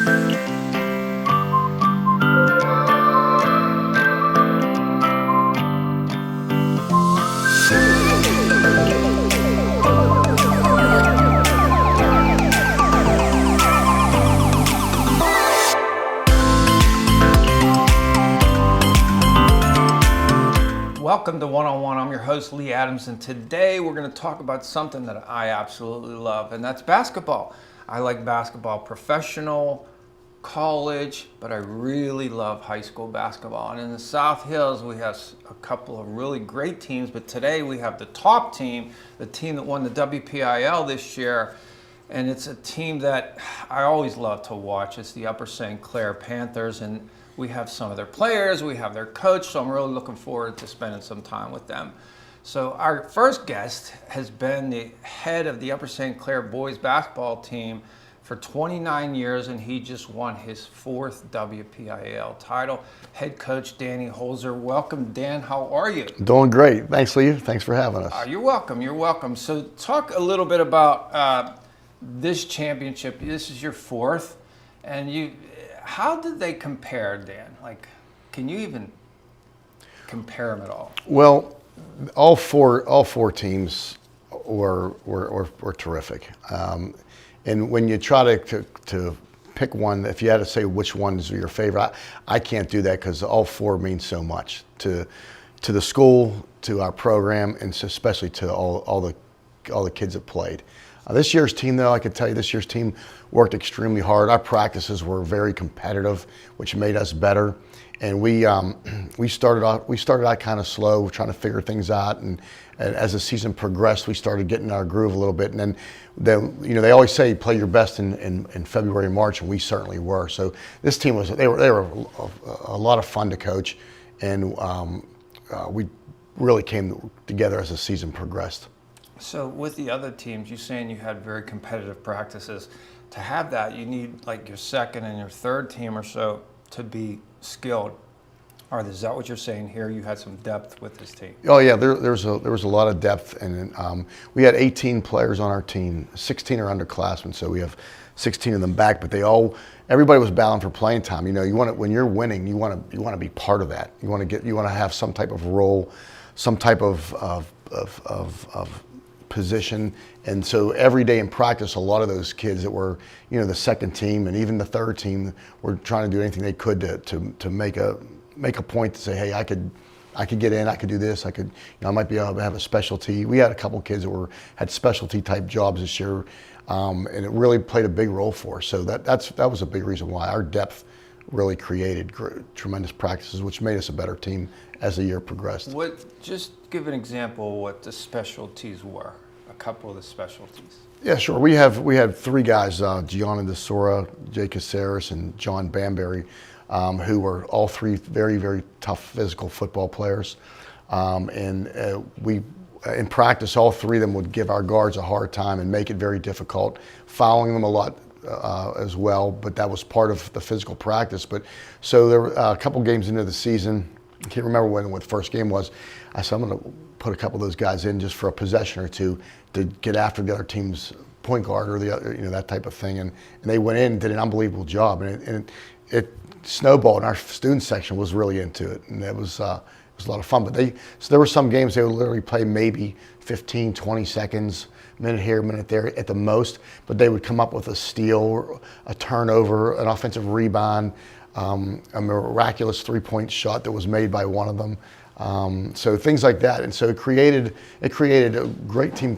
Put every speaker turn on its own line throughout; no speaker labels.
Welcome to One-on-One. I'm your host, Lee Adams, and today we're going to talk about something that I absolutely love, and that's basketball. I like basketball professional, college, but I really love high school basketball. And in the South Hills, we have a couple of really great teams, but today we have the top team, the team that won the WPIL this year, and it's a team that I always love to watch. It's the Upper St. Clair Panthers, and we have some of their players, we have their coach, so I'm really looking forward to spending some time with them. So our first guest has been the head of the Upper St. Clair Boys Basketball team for 29 years, and he just won his 4th WPIL title. Head coach Danny Holzer. Welcome, Dan. How are you?
Doing great. Thanks, Lee. Thanks for having us.
You're welcome. You're welcome. So talk a little bit about this championship. This is your 4th, and how did they compare, Dan? Like, can you even compare them at all?
Well, all four teams were terrific. And when you try to pick one, if you had to say which ones are your favorite, I can't do that because all 4 mean so much to the school, to our program, and especially to all the kids that played. This year's team, though, I can tell you, this year's team worked extremely hard. Our practices were very competitive, which made us better. And we started out kind of slow, trying to figure things out. And as the season progressed, we started getting our groove a little bit. And then they always say play your best in February and March, and we certainly were. So this team they were a lot of fun to coach, and we really came together as the season progressed.
So with the other teams, you're saying you had very competitive practices. To have that, you need like your second and your third team or so to be skilled. Or is that what you're saying here? You had some depth with this team.
Oh yeah, there was a lot of depth, and we had 18 players on our team. 16 are underclassmen, so we have 16 of them back. But everybody was battling for playing time. When you're winning, you want to be part of that. You want to have some type of role, some type of position. And so every day in practice, a lot of those kids that were, the second team and even the third team were trying to do anything they could to make a point to say, hey, I could get in, I could do this, I might be able to have a specialty. We had a couple kids that had specialty type jobs this year, and it really played a big role for us. So that was a big reason why our depth really created tremendous practices, which made us a better team as the year progressed.
Just give an example of what the specialties were, a couple of the specialties.
Yeah, sure. We had 3 guys, Gianna DeSora, Jay Caceres, and John Bamberry, who were all 3 very, very tough physical football players. We, in practice, all 3 of them would give our guards a hard time and make it very difficult, fouling them a lot as well, but that was part of the physical practice. But so there were a couple games into the season, I can't remember what the first game was, I said I'm going to put a couple of those guys in just for a possession or two to get after the other team's point guard or the other, that type of thing. And they went in and did an unbelievable job. And it snowballed, and our student section was really into it. And it was a lot of fun. But so there were some games they would literally play maybe 15, 20 seconds, minute here, minute there at the most. But they would come up with a steal, a turnover, an offensive rebound, a miraculous 3-point shot that was made by one of them. So things like that, and so it created a great team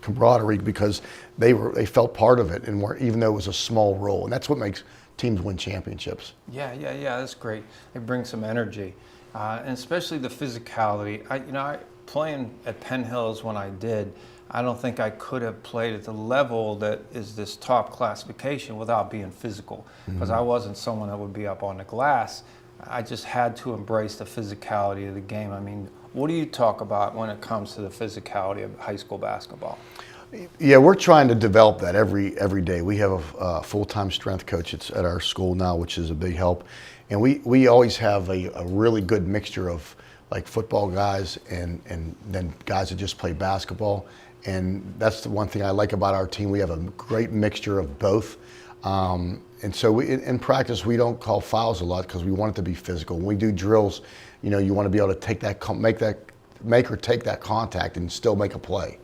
camaraderie because they felt part of it, and even though it was a small role, and that's what makes teams win championships.
Yeah, that's great. It brings some energy, and especially the physicality. Playing at Penn Hills when I did, I don't think I could have played at the level that is this top classification without being physical, because I wasn't someone that would be up on the glass. I just had to embrace the physicality of the game. I mean, what do you talk about when it comes to the physicality of high school basketball?
Yeah, we're trying to develop that every day. We have a full-time strength coach at our school now, which is a big help. And we always have a really good mixture of like football guys and then guys that just play basketball. And that's the one thing I like about our team. We have a great mixture of both. And so in practice, we don't call fouls a lot because we want it to be physical. When we do drills, you want to be able to take make or take that contact and still make a play.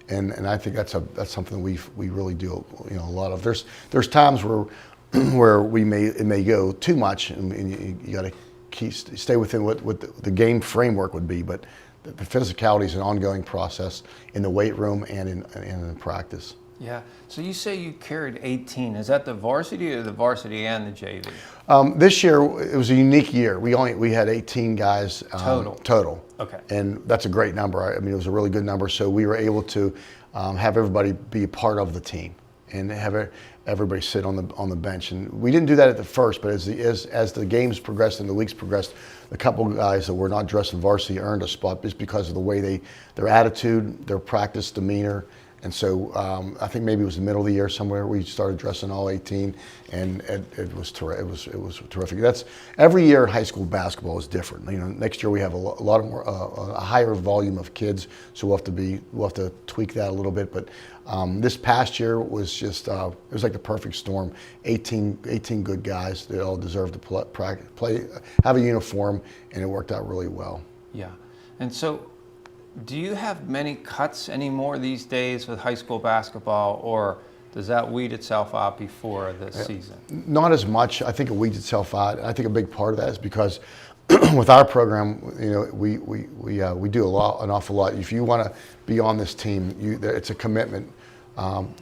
And I think that's something we really do a lot of. There's times where it may go too much, and you got to stay within what the game framework would be. But the physicality is an ongoing process in the weight room and in practice.
Yeah. So you say you carried 18. Is that the varsity or the varsity and the JV?
This year it was a unique year. We had 18 guys total.
Okay.
And that's a great number. I mean, it was a really good number. So we were able to have everybody be a part of the team and have everybody sit on the bench. And we didn't do that at the first, but as the games progressed and the weeks progressed, a couple of guys that were not dressed in varsity earned a spot just because of the way their attitude, their practice demeanor. And so I think maybe it was the middle of the year somewhere we started dressing all 18, and it was terrific. That's every year high school basketball is different. Next year we have a lot more a higher volume of kids, so we'll have to tweak that a little bit. But this past year was just it was like the perfect storm. 18 good guys. They all deserved to play, have a uniform, and it worked out really well.
Yeah, and so. Do you have many cuts anymore these days with high school basketball, or does that weed itself out before the season?
Not as much. I think it weeds itself out. I think a big part of that is because with our program, we do an awful lot. If you want to be on this team, it's a commitment.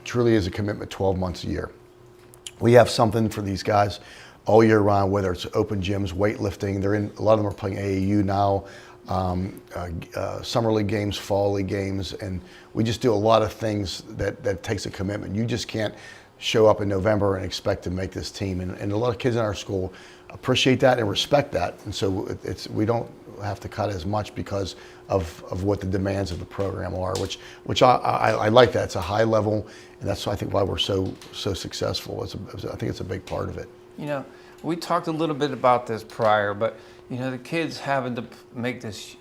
Truly is a commitment. 12 months a year. We have something for these guys all year round. Whether it's open gyms, weightlifting. A lot of them are playing AAU now. Summer league games, fall league games, and we just do a lot of things that takes a commitment. You just can't show up in November and expect to make this team. And a lot of kids in our school appreciate that and respect that. And so we don't have to cut as much because of what the demands of the program are, which I like that. It's a high level, and that's I think why we're so successful. I think it's a big part of it.
We talked a little bit about this prior, but the kids having to make this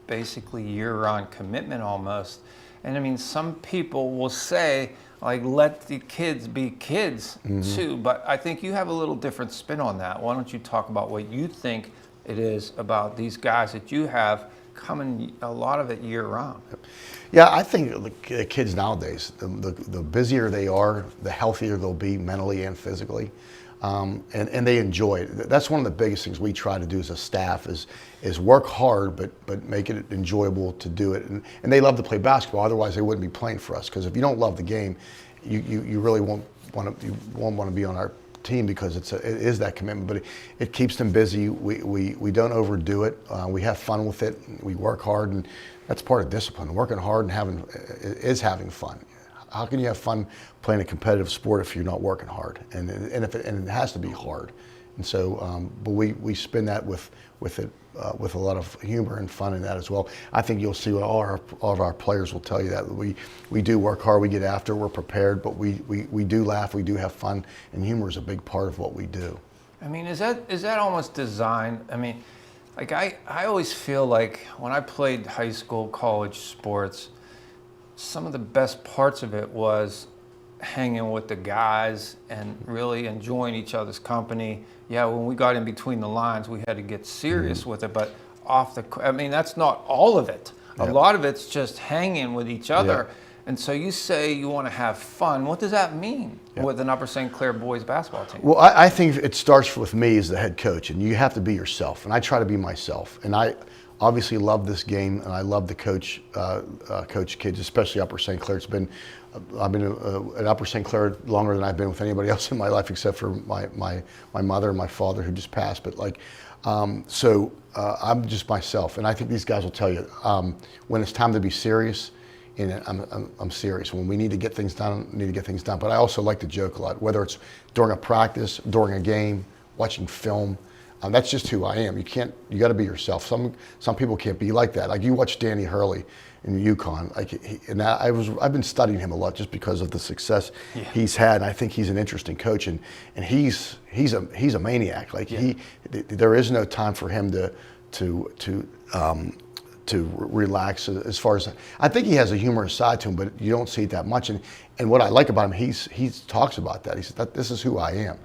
basically year-round commitment almost. And I mean, some people will say, like, let the kids be kids too, but I think you have a little different spin on that. Why don't you talk about what you think it is about these guys that you have coming a lot of it year-round?
Yeah, I think the kids nowadays, the busier they are, the healthier they'll be mentally and physically. And they enjoy it. That's one of the biggest things we try to do as a staff is work hard, but make it enjoyable to do it. And they love to play basketball. Otherwise, they wouldn't be playing for us. Because if you don't love the game, you really won't want to be on our team because it is that commitment. But it keeps them busy. We don't overdo it. We have fun with it. We work hard, and that's part of discipline. Working hard and having fun. How can you have fun playing a competitive sport if you're not working hard? And it has to be hard. And so, but we spin that with a lot of humor and fun in that as well. I think you'll see all of our players will tell you that we do work hard, we get after, we're prepared, but we do laugh, we do have fun, and humor is a big part of what we do.
I mean, is that almost designed? I mean, like I always feel like when I played high school, college sports, some of the best parts of it was hanging with the guys and really enjoying each other's company. Yeah, when we got in between the lines, we had to get serious with it, but I mean, that's not all of it. A lot of it's just hanging with each other. And so you say you want to have fun. What does that mean with an Upper St. Clair boys basketball team?
Well, I think it starts with me as the head coach, and you have to be yourself. And I try to be myself. And I obviously love this game, and I love the coach kids, especially Upper St. Clair. I've been at Upper St. Clair longer than I've been with anybody else in my life, except for my mother and my father who just passed. But I'm just myself, and I think these guys will tell you when it's time to be serious. And I'm serious. When we need to get things done, we need to get things done. But I also like to joke a lot, whether it's during a practice, during a game, watching film. That's just who I am. You got to be yourself. Some people can't be like that. Like you watch Danny Hurley in UConn. I've been studying him a lot just because of the success he's had. And I think he's an interesting coach, and he's a maniac. Like there is no time for him to relax. As far as I think he has a humorous side to him, but you don't see it that much. And what I like about him, he talks about that. He said, "This is who I am.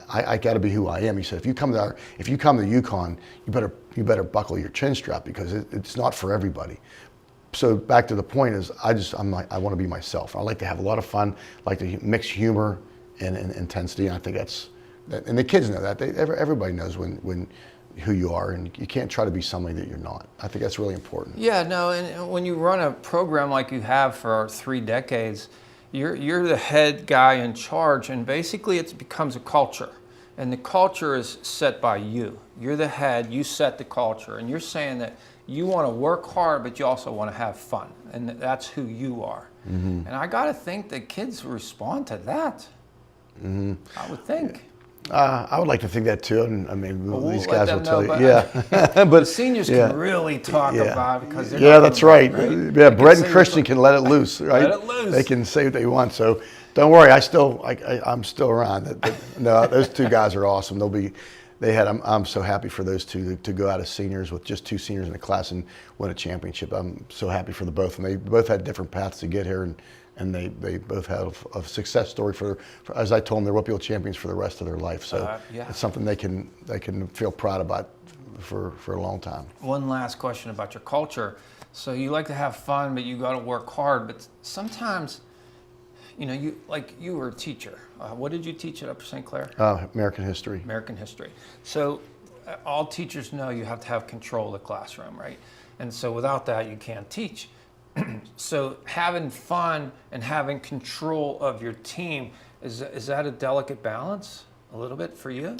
I got to be who I am." He said, "If you come to UConn, you better buckle your chin strap because it's not for everybody." So back to the point is, I want to be myself. I like to have a lot of fun. I like to mix humor and intensity. And I think and the kids know that. Everybody knows when who you are, and you can't try to be somebody that you're not. I think that's really important.
Yeah, no, and when you run a program like you have for 3 decades, you're the head guy in charge, and basically it becomes a culture. And the culture is set by you. You're the head, you set the culture, and you're saying that you want to work hard, but you also want to have fun, and that's who you are. And I got to think that kids respond to that. I would think.
I would like to think that too, and I mean these
let
guys will
them
tell
know,
you. Yeah, but
the seniors can really talk about it because they're
yeah,
not
that's
gonna
right.
right?
Yeah,
They
Brett
can
and
say
Christian can let it loose, right?
Let it loose.
They can say what they want. So don't worry, I'm still around. No, those two guys are awesome. I'm so happy for those two to go out as seniors with just 2 seniors in the class and win a championship. I'm so happy for the both, and they both had different paths to get here, and they both have a success story for, as I told them, they're WPIAL champions for the rest of their life. So it's something they can feel proud about for a long time.
One last question about your culture. So you like to have fun, but you got to work hard. But sometimes, you were a teacher. What did you teach at Upper St. Clair?
American history.
American history. So all teachers know you have to have control of the classroom, right? And so without that, you can't teach. So having fun and having control of your team, is that a delicate balance a little bit for you?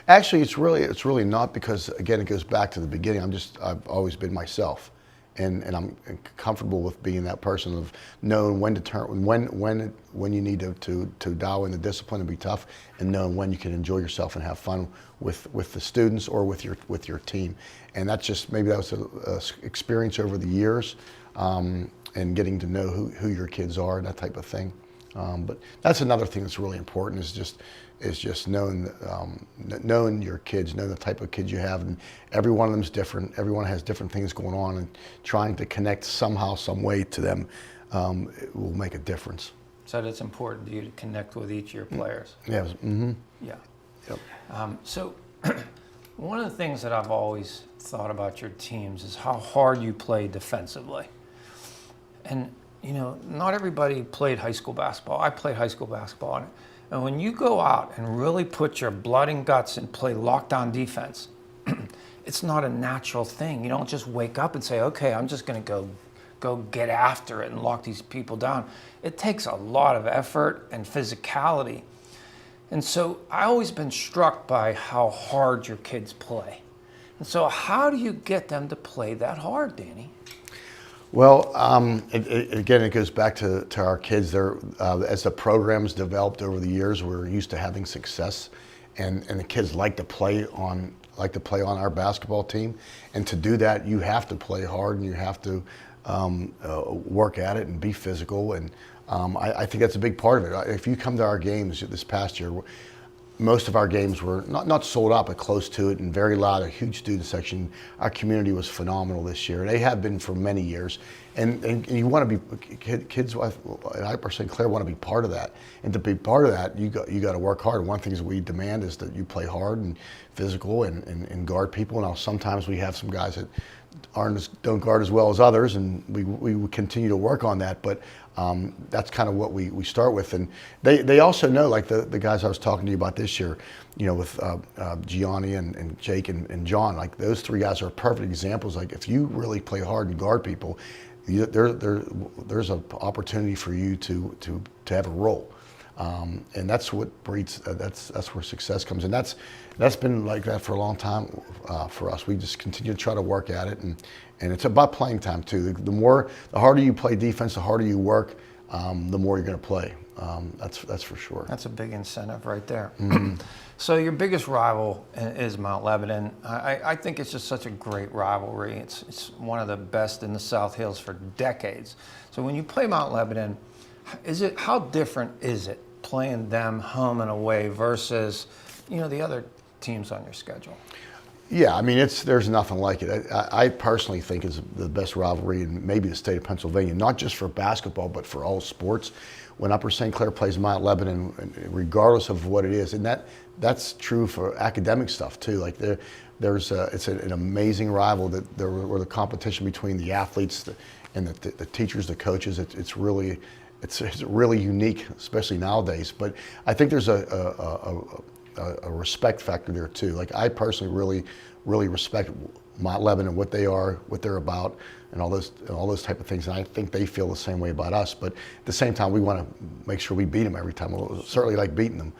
Actually, it's really not, because again, it goes back to the beginning. I've always been myself, and I'm comfortable with being that person, of knowing when to turn, when you need to dial in the discipline and be tough, and knowing when you can enjoy yourself and have fun with the students or with your team. And that's just, maybe that was a experience over the years. And getting to know who your kids are and that type of thing. But that's another thing that's really important, is just knowing your kids, knowing the type of kids you have, and every one of them is different. Everyone has different things going on, and trying to connect somehow, some way to them it will make a difference.
So it's important to you to connect with each of your players.
Yes. Mm-hmm.
Yeah.
Yep.
So one of the things that I've always thought about your teams is how hard you play defensively. And, not everybody played high school basketball. I played high school basketball. And when you go out and really put your blood and guts and play lockdown defense, it's not a natural thing. You don't just wake up and say, okay, I'm just going to go get after it and lock these people down. It takes a lot of effort and physicality. And so I've always been struck by how hard your kids play. And so how do you get them to play that hard, Danny?
Well, again, it goes back to our kids. As the program's developed over the years, we're used to having success, and the kids like to play on our basketball team. And to do that, you have to play hard, and you have to work at it and be physical. And I think that's a big part of it. If you come to our games this past year, most of our games were not sold out, but close to it, and very loud, a huge student section. Our community was phenomenal this year. They have been for many years. And you want to be, kids at Upper St. Clair want to be part of that. And to be part of that, you got to work hard. One thing is we demand is that you play hard and physical and guard people. Now, sometimes we have some guys that don't guard as well as others, and we continue to work on that. But that's kind of what we start with. And they also know, like the guys I was talking to you about this year, with Gianni and Jake and John, like those 3 guys are perfect examples. Like if you really play hard and guard people, there's an opportunity for you to have a role. And that's what breeds. That's where success comes, and that's been like that for a long time for us. We just continue to try to work at it, and it's about playing time too. The harder you play defense, the harder you work, the more you're going to play. That's for sure.
That's a big incentive right there. Mm-hmm. So your biggest rival is Mount Lebanon. I think it's just such a great rivalry. It's one of the best in the South Hills for decades. So when you play Mount Lebanon, how different is it playing them home and away versus the other teams on your schedule?
Yeah, I mean, there's nothing like it. I personally think it's the best rivalry in maybe the state of Pennsylvania, not just for basketball, but for all sports. When Upper St. Clair plays Mount Lebanon, regardless of what it is, and that's true for academic stuff too. Like it's an amazing rival where the competition between the athletes and the teachers, the coaches, it's really unique, especially nowadays. But I think there's a respect factor there too. Like I personally really respect Mount Lebanon, what they are, what they're about, and all those type of things. And I think they feel the same way about us. But at the same time, we want to make sure we beat them every time. We'll certainly like beating them.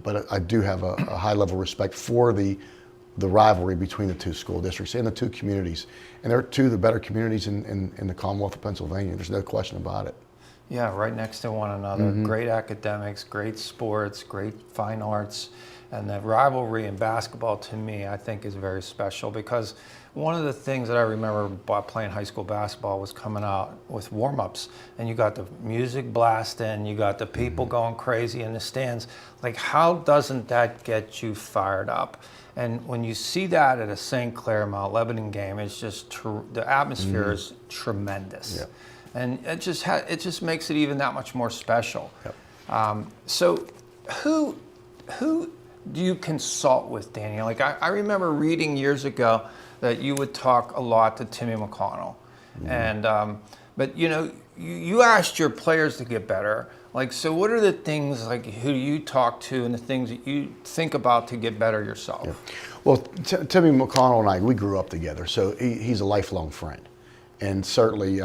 But I do have a high level of respect for the rivalry between the two school districts and the two communities. And they're two of the better communities in the Commonwealth of Pennsylvania. There's no question about it.
Yeah, right next to one another. Great academics, great sports, great fine arts. And the rivalry in basketball, to me, I think is very special because one of the things that I remember about playing high school basketball was coming out with warm-ups. And you got the music blasting, you got the people going crazy in the stands. Like, how doesn't that get you fired up? And when you see that at a St. Clair Mount Lebanon game, it's just the atmosphere is tremendous.
Yep.
And it just makes it even that much more special.
Yep.
So who do you consult with, Danny? Like I remember reading years ago that you would talk a lot to Timmy McConnell, and but you asked your players to get better. Like, so what are the things, like, who do you talk to and the things that you think about to get better yourself?
Yeah. Well, Timmy McConnell and I, we grew up together, so he's a lifelong friend, and certainly.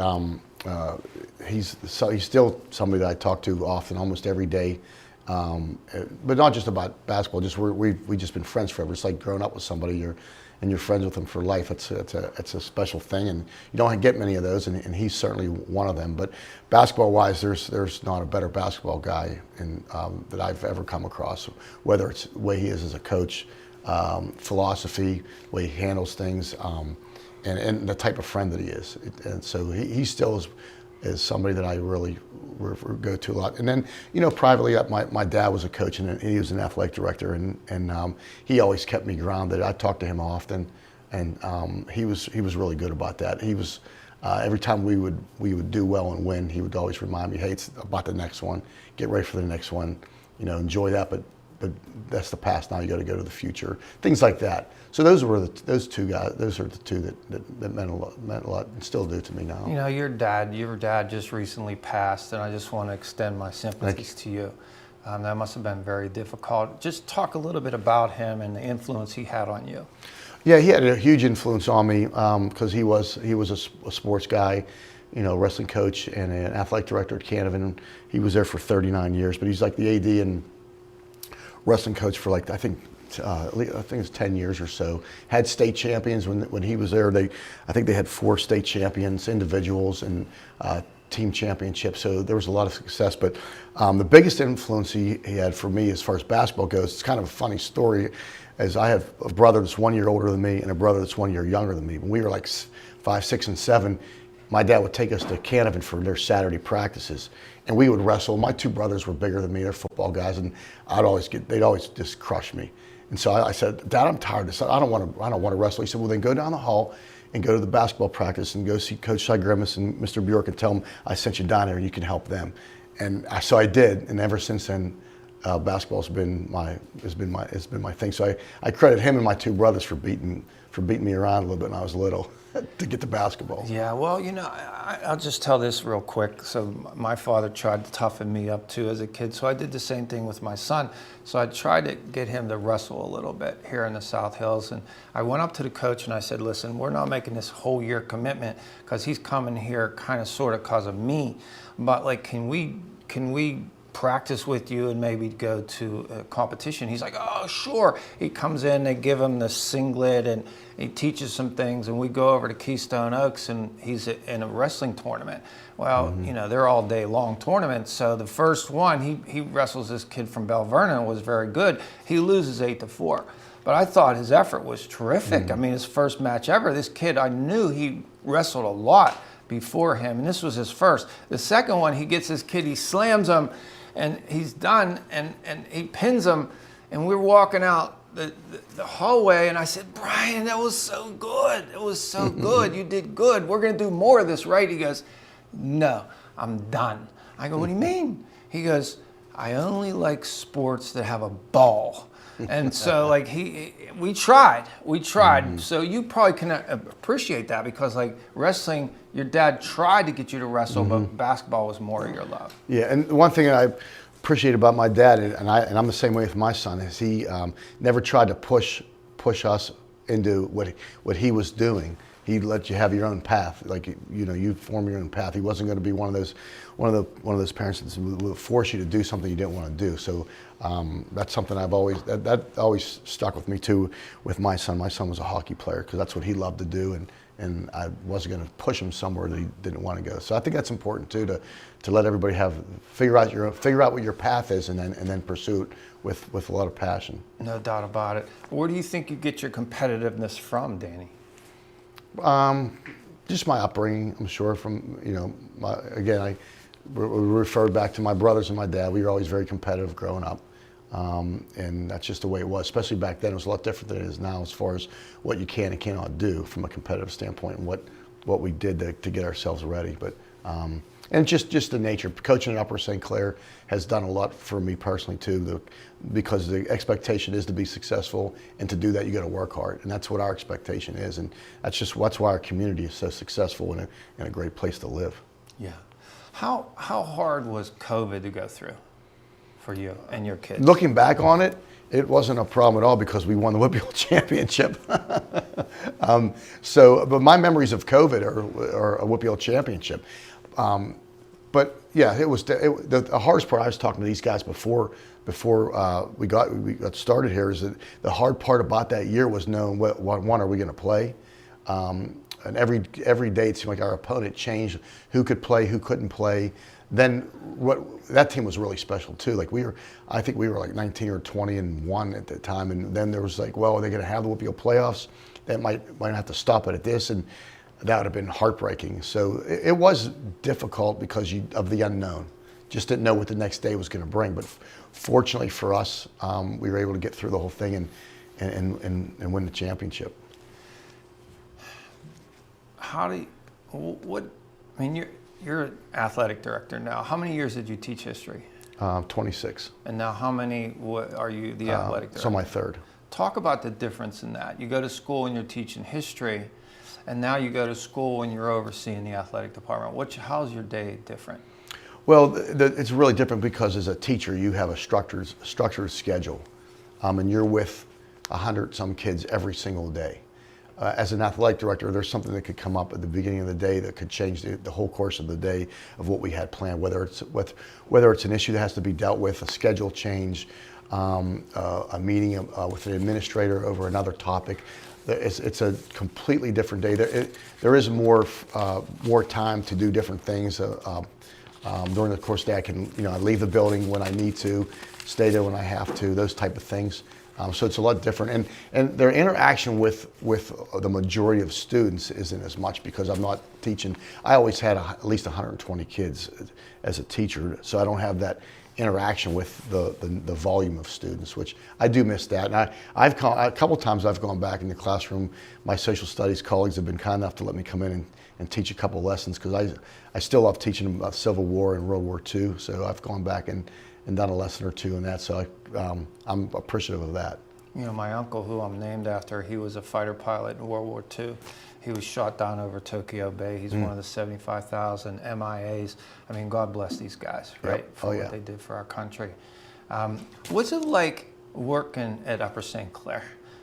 He's still somebody that I talk to often, almost every day, but not just about basketball. Just we've just been friends forever. It's like growing up with somebody, and you're friends with them for life. It's a special thing, and you don't get many of those, and he's certainly one of them. But basketball-wise, there's not a better basketball guy that I've ever come across. Whether it's the way he is as a coach, philosophy, the way he handles things. And the type of friend that he is. And so he still is somebody that I really go to a lot. And then, privately, my dad was a coach and he was an athletic director, and he always kept me grounded. I talked to him often, and he was really good about that. He was every time we would do well and win, he would always remind me, hey, it's about the next one. Get ready for the next one. Enjoy that, but that's the past. Now you got to go to the future. Things like that. So those two guys. Those are the two that meant a lot, and still do to me now.
Your dad just recently passed, and I just want to extend my sympathies to you. That must have been very difficult. Just talk a little bit about him and the influence he had on you.
Yeah, he had a huge influence on me because he was a sports guy, wrestling coach and an athletic director at Canavan. He was there for 39 years, but he's like the AD and wrestling coach for I think it's 10 years or so. Had state champions when he was there. I think they had 4 state champions, individuals, and team championships. So there was a lot of success. But the biggest influence he had for me as far as basketball goes, it's kind of a funny story, as I have a brother that's 1 year older than me and a brother that's 1 year younger than me. When we were like 5, 6, and 7, my dad would take us to Canavan for their Saturday practices, and we would wrestle. My 2 brothers were bigger than me; they're football guys, and they'd always just crush me. And so I said, Dad, I'm tired of this. I don't want to wrestle. He said, well, then go down the hall and go to the basketball practice and go see Coach Cy Grimace and Mr. Bjork and tell them I sent you down there and you can help them. And so I did, and ever since then, basketball's been my thing. So I credit him and my 2 brothers for beating me around a little bit when I was little to get to basketball.
Yeah, well, I'll just tell this real quick. So my father tried to toughen me up too as a kid, so I did the same thing with my son. So I tried to get him to wrestle a little bit here in the South Hills, and I went up to the coach and I said, listen, we're not making this whole year commitment because he's coming here kind of sort of because of me, but can we practice with you and maybe go to a competition? He's like, oh, sure. He comes in, they give him the singlet, and he teaches some things, and we go over to Keystone Oaks, and he's in a wrestling tournament. Well, they're all day long tournaments. So the first one, he wrestles this kid from Bell Vernon, was very good. He loses 8-4. But I thought his effort was terrific. I mean, his first match ever. This kid, I knew he wrestled a lot before him, and this was his first. The second one, he gets this kid, he slams him, and he's done, and he pins him, and we're walking out the hallway, and I said, Brian, that was so good. It was so good. You did good. We're going to do more of this, right? He goes, no, I'm done. I go, what do you mean? He goes, I only like sports that have a ball. And so like we tried. So you probably can appreciate that, because like wrestling, your dad tried to get you to wrestle, but basketball was more of your love.
Yeah, and one thing I appreciate about my dad, and I'm the same way with my son, is he never tried to push us into what he was doing. He let you have your own path, like you form your own path. He wasn't going to be one of those parents that would force you to do something you didn't want to do. So that's something I've always that always stuck with me too. With my son was a hockey player, because that's what he loved to do, and I wasn't going to push him somewhere that he didn't want to go. So I think that's important too, to let everybody figure out what your path is, and then pursue it with a lot of passion.
No doubt about it. Where do you think you get your competitiveness from, Danny?
Just my upbringing, I'm sure. From I refer back to my brothers and my dad. We were always very competitive growing up, and that's just the way it was. Especially back then, it was a lot different than it is now, as far as what you can and cannot do from a competitive standpoint, and what we did to get ourselves ready. But and just the nature. Coaching at Upper St. Clair has done a lot for me personally too, because the expectation is to be successful, and to do that you got to work hard, and that's what our expectation is, and that's why our community is so successful and a great place to live.
Yeah. How hard was COVID to go through for you and your kids?
Looking back on it, it wasn't a problem at all, because we won the WPL championship. But my memories of COVID are a WPL championship. But yeah, it was the hardest part. I was talking to these guys before we got started here, is that the hard part about that year was knowing what one are we going to play. And every day it seemed like our opponent changed, who could play, who couldn't play. Then that team was really special too. Like I think we were like 19 or 20-1 at the time, and then there was like, well, are they going to have the WPL playoffs? That might have to stop it at this, and that would have been heartbreaking. So it was difficult because of the unknown. Just didn't know what the next day was going to bring. But fortunately for us, we were able to get through the whole thing and win the championship.
You're an athletic director now. How many years did you teach history?
26.
And now how many are you the athletic director?
So my third.
Talk about the difference in that. You go to school and you're teaching history, and now you go to school and you're overseeing the athletic department. How's your day different?
Well, it's really different, because as a teacher, you have a structured schedule, and you're with 100-some kids every single day. As an athletic director, there's something that could come up at the beginning of the day that could change the whole course of the day of what we had planned, whether it's an issue that has to be dealt with, a schedule change, a meeting with an administrator over another topic. It's a completely different day. There is more time to do different things. During the course of the day, I can I leave the building when I need to, stay there when I have to, those type of things. So it's a lot different, and their interaction with the majority of students isn't as much, because I'm not teaching. I always had at least 120 kids as a teacher, so I don't have that interaction with the volume of students, which I do miss that. And a couple times I've gone back in the classroom. My social studies colleagues have been kind enough to let me come in and teach a couple lessons, because I still love teaching them about Civil War and World War II. So I've gone back and done a lesson or two in that. So I'm appreciative of that.
My uncle, who I'm named after, he was a fighter pilot in World War II. He was shot down over Tokyo Bay. He's one of the 75,000 MIAs. God bless these guys, right?
Yep.
For what they did for our country. What's it like working at Upper St. Clair?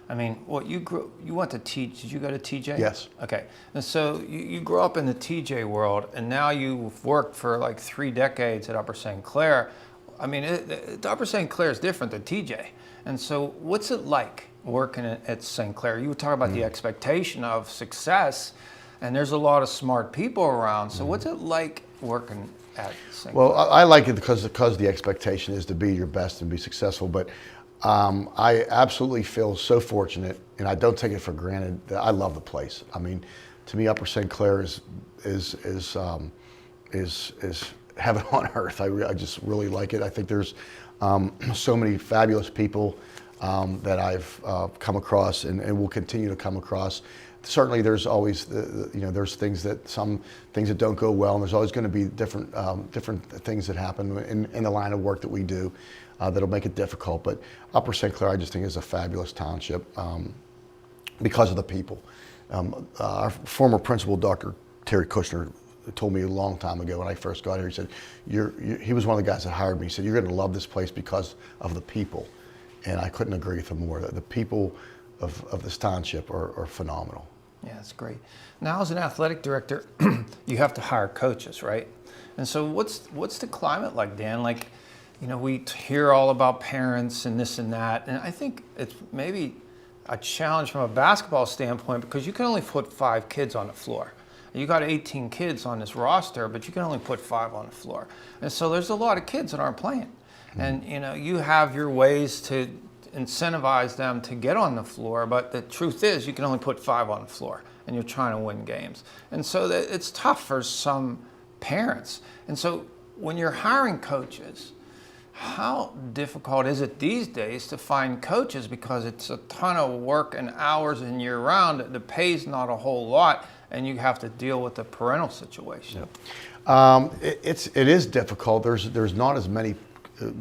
You went to teach. Did you go to TJ?
Yes.
Okay. And so you grew up in the TJ world, and now you've worked for like 3 decades at Upper St. Clair. Upper St. Clair is different than TJ. And so what's it like working at St. Clair? You were talking about the expectation of success, and there's a lot of smart people around. So what's it like working at St. Clair?
Well, I like it because the expectation is to be your best and be successful. But I absolutely feel so fortunate, and I don't take it for granted, that I love the place. To me, Upper St. Clair is heaven on earth. I just really like it. I think there's so many fabulous people that I've come across and will continue to come across. Certainly, there's always there's some things that don't go well, and there's always going to be different things that happen in the line of work that we do that'll make it difficult. But Upper St. Clair, I just think, is a fabulous township because of the people. Our former principal, Dr. Terry Kushner, told me a long time ago when I first got here. He said, he was one of the guys that hired me. He said, "You're going to love this place because of the people," and I couldn't agree with him more. The people of this township are phenomenal.
Yeah, that's great. Now, as an athletic director, you have to hire coaches, right? And so, what's the climate like, Dan? Like, we hear all about parents and this and that, and I think it's maybe a challenge from a basketball standpoint because you can only put 5 kids on the floor. You got 18 kids on this roster, but you can only put 5 on the floor, and so there's a lot of kids that aren't playing. And you have your ways to incentivize them to get on the floor, but the truth is you can only put 5 on the floor and you're trying to win games. And so it's tough for some parents. And so when you're hiring coaches, how difficult is it these days to find coaches, because it's a ton of work and hours and year round, the pay's not a whole lot, and you have to deal with the parental situation?
It is difficult. There's not as many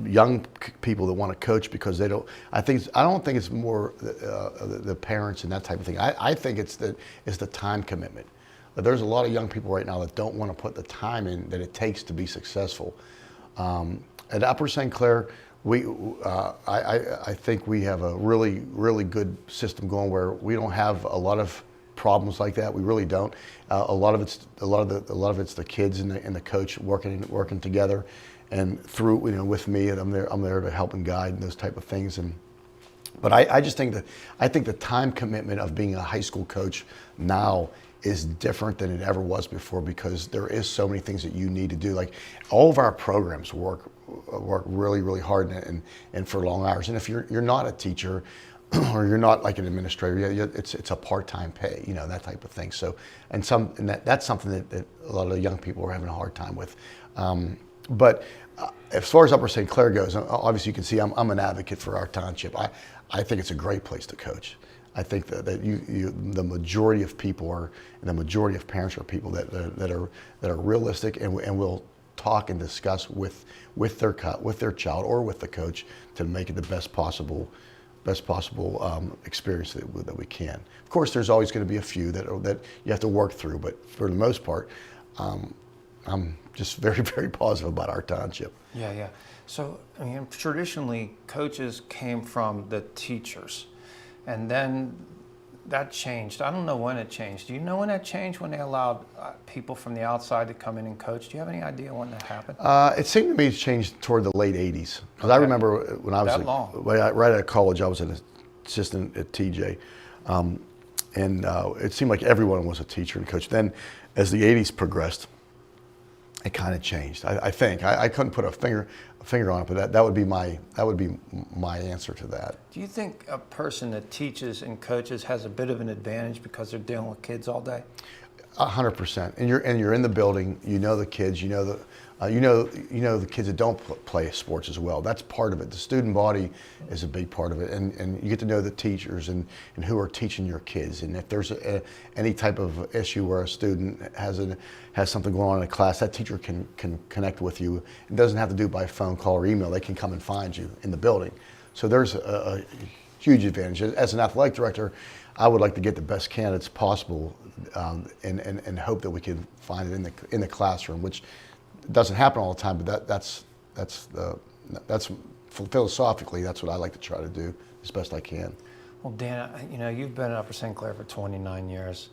young people that want to coach because they don't. I don't think it's more the parents and that type of thing. I think it's the time commitment. There's a lot of young people right now that don't want to put the time in that it takes to be successful. At Upper St. Clair, I think we have a really good system going where we don't have a lot of problems like that. We really don't. A lot of it's the kids and the coach working together. And through, with me, and I'm there to help and guide and those type of things. But I just think the time commitment of being a high school coach now is different than it ever was before, because there is so many things that you need to do. Like, all of our programs work really hard and for long hours. And if you're not a teacher or you're not like an administrator, it's a part-time pay, that type of thing. So that's something that a lot of the young people are having a hard time with. But as far as Upper St. Clair goes, obviously you can see I'm an advocate for our township. I think it's a great place to coach. I think that the majority of people and the majority of parents are people that are realistic and will talk and discuss with their child or with the coach to make it the best possible experience that we can. Of course, there's always going to be a few that you have to work through, but for the most part, I'm just very positive about our township.
Yeah. So, traditionally, coaches came from the teachers, and then that changed. I don't know when it changed. Do you know when that changed, when they allowed people from the outside to come in and coach? Do you have any idea when that happened? It
seemed to me it changed toward the late 80s. Because I remember when I was right out of college, I was an assistant at TJ. And it seemed like everyone was a teacher and coach. Then, as the 80s progressed, it kind of changed. I think I couldn't put a finger on it, but that would be my answer to that.
Do you think a person that teaches and coaches has a bit of an advantage because they're dealing with kids all day?
100%. And you're in the building. You know the kids. You know the kids that don't play sports as well. That's part of it. The student body is a big part of it, and you get to know the teachers and who are teaching your kids. And if there's any type of issue where a student has something going on in a class, that teacher can connect with you. It doesn't have to do by phone call or email. They can come and find you in the building. So there's a huge advantage. As an athletic director, I would like to get the best candidates possible, and hope that we can find it in the classroom, which doesn't happen all the time, but that's philosophically, that's what I like to try to do as best I can.
Well, Dan, you've been at Upper St. Clair for 29 years.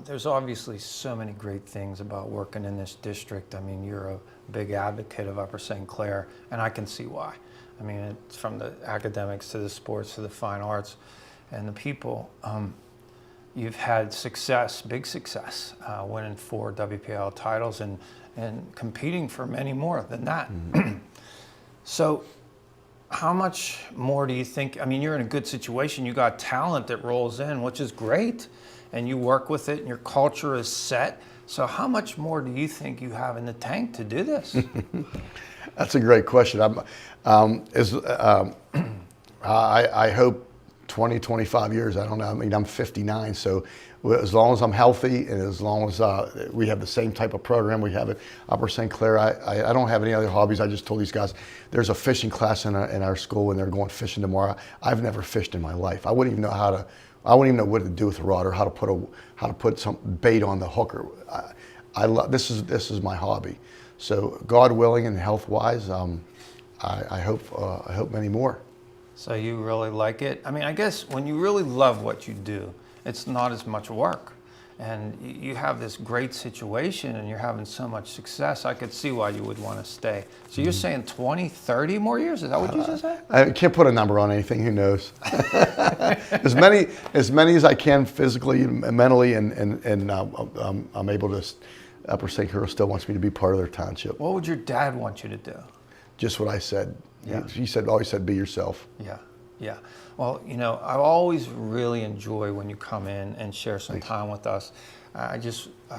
There's obviously so many great things about working in this district. You're a big advocate of Upper St. Clair, and I can see why. It's from the academics to the sports to the fine arts and the people. You've had success, big success, winning 4 WPL titles and competing for many more than that. Mm-hmm. So how much more do you think, you're in a good situation, you got talent that rolls in, which is great, and you work with it and your culture is set. So how much more do you think you have in the tank to do this?
That's a great question. I hope 20, 25 years. I don't know. I mean, I'm 59, so as long as I'm healthy and as long as we have the same type of program we have at Upper St. Clair, I don't have any other hobbies. I just told these guys there's a fishing class in our school and they're going fishing tomorrow. I've never fished in my life. I wouldn't even know what to do with a rod or how to put some bait on the hooker. I love this is my hobby. So God willing and health wise, I hope many more.
So you really like it? I mean, I guess when you really love what you do, it's not as much work. And you have this great situation and you're having so much success, I could see why you would want to stay. So you're saying 20, 30 more years? Is that what you just said?
I can't put a number on anything. Who knows? as many as I can physically and mentally, and I'm able to. Upper St. Clair still wants me to be part of their township.
What would your dad want you to do?
Just what I said.
Yeah.
He always said, be yourself.
Yeah, yeah. Well, I always really enjoy when you come in and share some time with us. I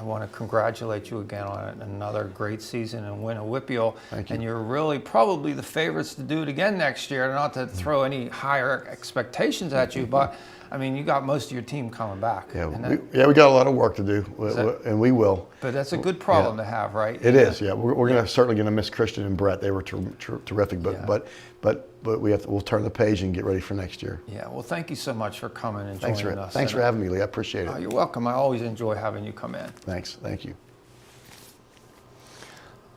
want to congratulate you again on another great season and win a WPIAL.
Thank you.
And you're really probably the favorites to do it again next year. Not to throw any higher expectations at you, but I mean, you got most of your team coming back.
Yeah, we got a lot of work to do, and we will.
But that's a good problem to have, right?
It is. Yeah, we're certainly going to miss Christian and Brett. They were terrific, but we'll turn the page and get ready for next year.
Yeah. Well, thank you so much for coming and joining us.
Thanks for having me, Lee. I appreciate it.
You're welcome. I always enjoy having you come in.
Thanks. Thank you.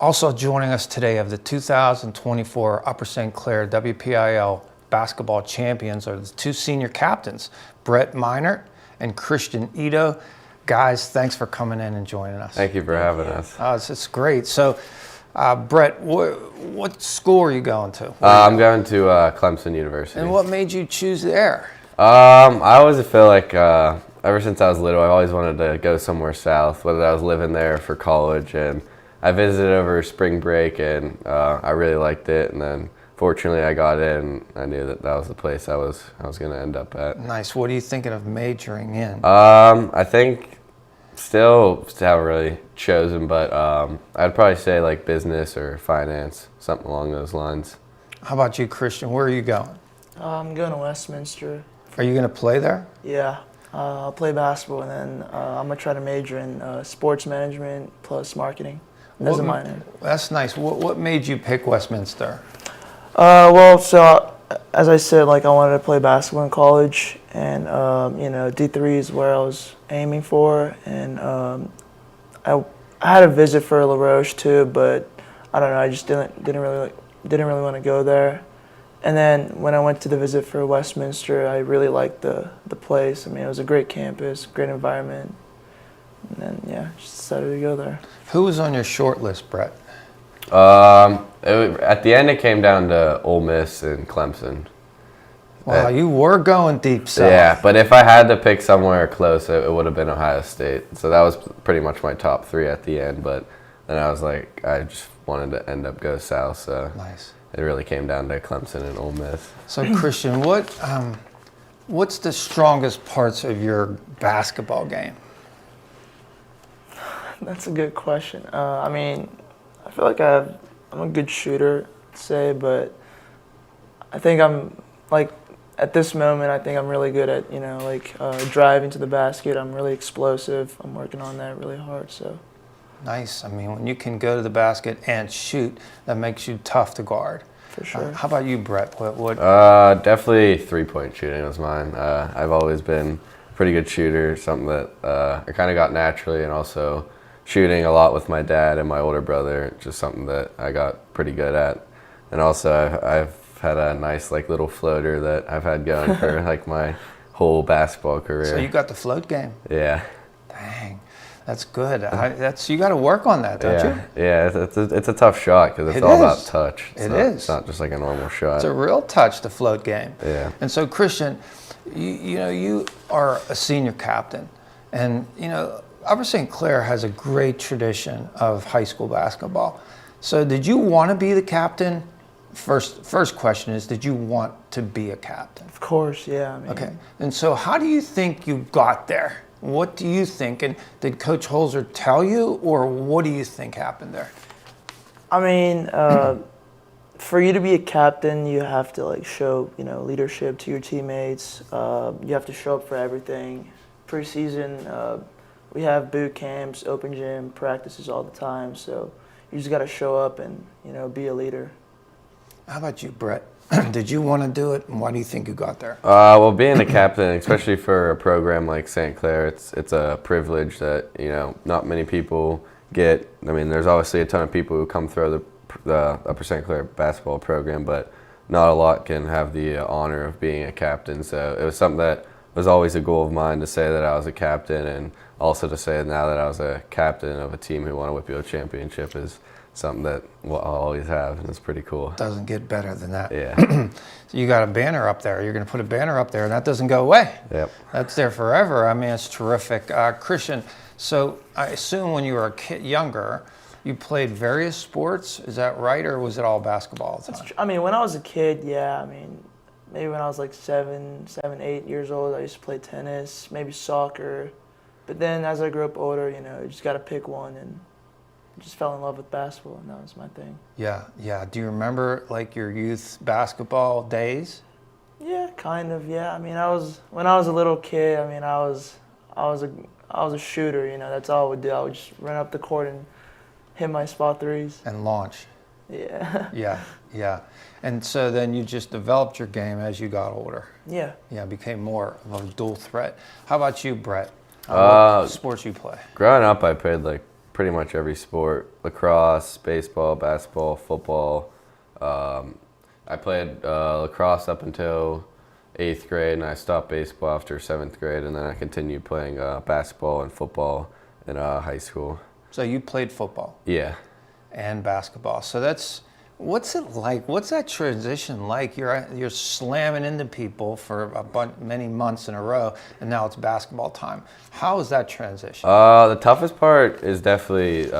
Also joining us today of the 2024 Upper St. Clair WPIAL basketball champions are the two senior captains, Brett Meinert and Christian Ito. Guys, thanks for coming in and joining us.
Thank you for having us.
It's great. So, Brett, what school are you going to?
I'm going to Clemson University.
And what made you choose there?
I always feel like ever since I was little, I've always wanted to go somewhere south, whether I was living there for college. And I visited over spring break, and I really liked it. And then fortunately, I got in. I knew that was the place I was going to end up at.
Nice. What are you thinking of majoring in?
I think still haven't really chosen, but I'd probably say like business or finance, something along those lines.
How about you, Christian? Where are you going?
I'm going to Westminster.
Are you going to play there?
Yeah, I'll play basketball, and then I'm going to try to major in sports management plus marketing as a minor.
That's nice. What made you pick Westminster?
So as I said, like I wanted to play basketball in college, and D3 is where I was aiming for, and I had a visit for La Roche too, but I don't know, I just didn't really want to go there. And then when I went to the visit for Westminster, I really liked the place. I mean, it was a great campus, great environment, and then just decided to go there.
Who was on your short list, Brett?
At the end, it came down to Ole Miss and Clemson.
Wow, you were going deep south.
Yeah, but if I had to pick somewhere close, it would have been Ohio State. So that was pretty much my top three at the end. But then I was like, I just wanted to end up go south. So
nice.
It really came down to Clemson and Ole Miss.
So Christian, what's the strongest parts of your basketball game?
That's a good question. I mean, I feel like I'm a good shooter, say, but I think at this moment, I think I'm really good at, driving to the basket. I'm really explosive. I'm working on that really hard, so.
Nice. I mean, when you can go to the basket and shoot, that makes you tough to guard.
For sure.
How about you, Brett? What?
Definitely three-point shooting was mine. I've always been a pretty good shooter, something that I kind of got naturally, and also shooting a lot with my dad and my older brother, just something that I got pretty good at. And also I've had a nice little floater that I've had going for my whole basketball career.
So you got the float game?
Yeah.
Dang, that's good. You got to work on that, don't you?
Yeah, it's a tough shot because it's all about touch. It's not just like a normal shot.
It's a real touch, the float game.
Yeah.
And so Christian, you are a senior captain, and Upper St. Clair has a great tradition of high school basketball. So did you want to be the captain? First question is, did you want to be a captain?
Of course, yeah.
Okay. And so how do you think you got there? What do you think? And did Coach Holzer tell you, or what do you think happened there?
I mean, for you to be a captain, you have to like show, leadership to your teammates. You have to show up for everything. Preseason, we have boot camps, open gym, practices all the time. So you just got to show up and, be a leader.
How about you, Brett? Did you want to do it, and why do you think you got there?
Well, being a captain, especially for a program like St. Clair, it's a privilege that not many people get. I mean, there's obviously a ton of people who come through the Upper St. Clair basketball program, but not a lot can have the honor of being a captain. So it was something that was always a goal of mine to say that I was a captain, and also to say now that I was a captain of a team who won a WPO championship is something that I'll always have, and it's pretty cool.
Doesn't get better than that.
Yeah.
So you got a banner up there. You're going to put a banner up there, and that doesn't go away.
Yep.
That's there forever. I mean, it's terrific. Christian, so I assume when you were a kid, younger, you played various sports. Is that right, or was it all basketball all the time?
I mean, when I was a kid, yeah. I mean, maybe when I was like 8 years old, I used to play tennis, maybe soccer. But then as I grew up older, you just got to pick one, and just fell in love with basketball, and that was my thing.
Yeah. Do you remember like your youth basketball days?
Yeah, kind of. Yeah. I mean, when I was a little kid. I mean, I was a shooter. That's all I would do. I would just run up the court and hit my spot threes.
And launch.
Yeah.
Yeah. And so then you just developed your game as you got older.
Yeah.
Yeah, became more of a dual threat. How about you, Brett? What sports you play?
Growing up, I played like pretty much every sport: lacrosse, baseball, basketball, football. I played lacrosse up until 8th grade, and I stopped baseball after 7th grade, and then I continued playing basketball and football in high school.
So you played football
Yeah.
and basketball. So what's it like? What's that transition like? You're slamming into people for many months in a row, and now it's basketball time. How is that transition?
The toughest part is definitely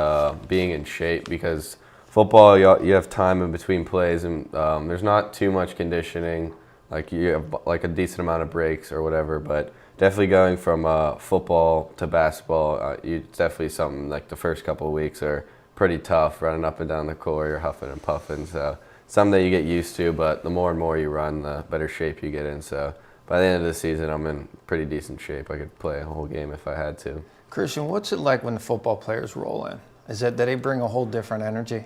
being in shape, because football, you have time in between plays, and there's not too much conditioning. Like you have like a decent amount of breaks or whatever, but definitely going from football to basketball, it's definitely something like the first couple of weeks are pretty tough, running up and down the court, you're huffing and puffing. So something that you get used to, but the more and more you run, the better shape you get in. So by the end of the season, I'm in pretty decent shape. I could play a whole game if I had to.
Christian, what's it like when the football players roll in? Do they bring a whole different energy?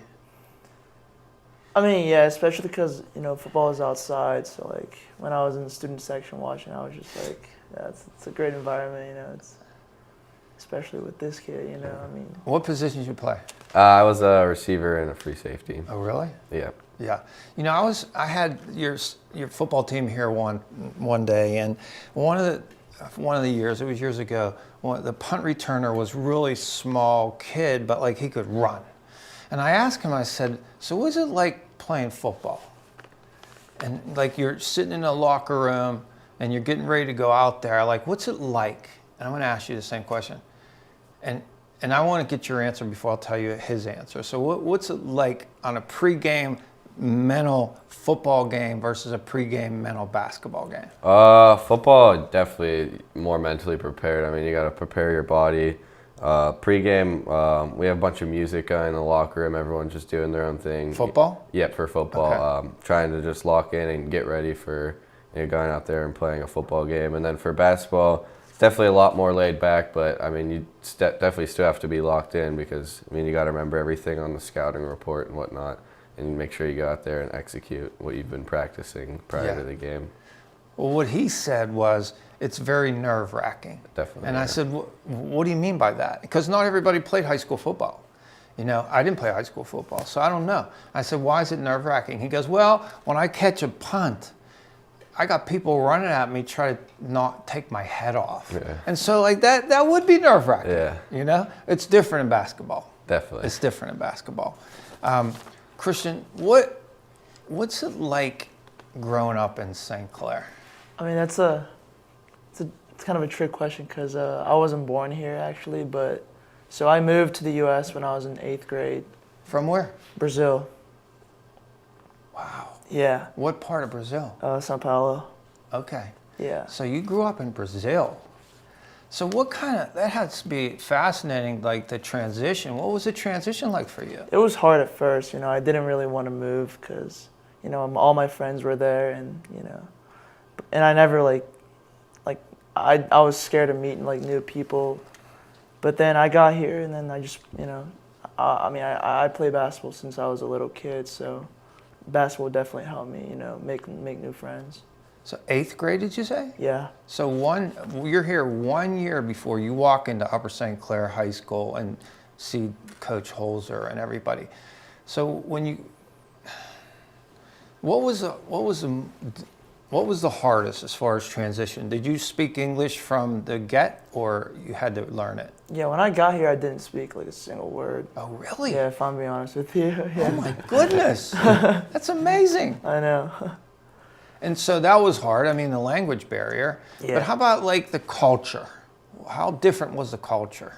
I mean, yeah, especially because, football is outside. So, like, when I was in the student section watching, I was just like, yeah, it's a great environment, it's especially with this kid, I mean.
What positions you play?
I was a receiver and a free safety.
Oh, really?
Yeah.
Yeah. I had your football team here one day, and one of the years, it was years ago, the punt returner was really small kid, but like he could run. And I asked him, I said, so what's it like playing football? And like you're sitting in a locker room and you're getting ready to go out there, like what's it like? And I'm going to ask you the same question. And I want to get your answer before I'll tell you his answer. So what's it like on a pregame mental football game versus a pregame mental basketball game?
Football, definitely more mentally prepared. I mean, you got to prepare your body. Pregame, we have a bunch of music in the locker room. Everyone's just doing their own thing.
Football?
Yeah, for football.
Okay.
Trying to just lock in and get ready for going out there and playing a football game. And then for basketball, it's definitely a lot more laid back, but I mean, you definitely still have to be locked in, because I mean, you got to remember everything on the scouting report and whatnot, and make sure you go out there and execute what you've been practicing prior to the game.
Well, what he said was it's very nerve-wracking.
Definitely.
And I said, what do you mean by that? Because not everybody played high school football. I didn't play high school football, so I don't know. I said, why is it nerve-wracking? He goes, well, when I catch a punt, I got people running at me trying to not take my head off.
Yeah.
And so like that would be nerve-wracking.
Yeah.
It's different in basketball.
Definitely.
It's different in basketball. Christian, what's it like growing up in St. Clair?
I mean, it's kind of a trick question, because I wasn't born here, actually, but so I moved to the U.S. when I was in 8th grade.
From where?
Brazil.
Wow.
Yeah.
What part of Brazil?
São Paulo.
Okay.
Yeah.
So you grew up in Brazil. So that has to be fascinating, like the transition. What was the transition like for you?
It was hard at first, you know. I didn't really want to move because, you know, all my friends were there, and you know, and I never like I was scared of meeting like new people, but then I got here, and then I just, you know, I mean, I play basketball since I was a little kid, so basketball definitely helped me, you know, make new friends.
So 8th grade, did you say?
Yeah.
So you're here 1 year before you walk into Upper St. Clair High School and see Coach Holzer and everybody. So what was the hardest as far as transition? Did you speak English from the get, or you had to learn it?
Yeah, when I got here, I didn't speak like a single word.
Oh, really?
Yeah, if I'm being honest with you. Yeah.
Oh my goodness, that's amazing.
I know.
And so that was hard. I mean, the language barrier.
Yeah.
But how about like the culture? How different was the culture?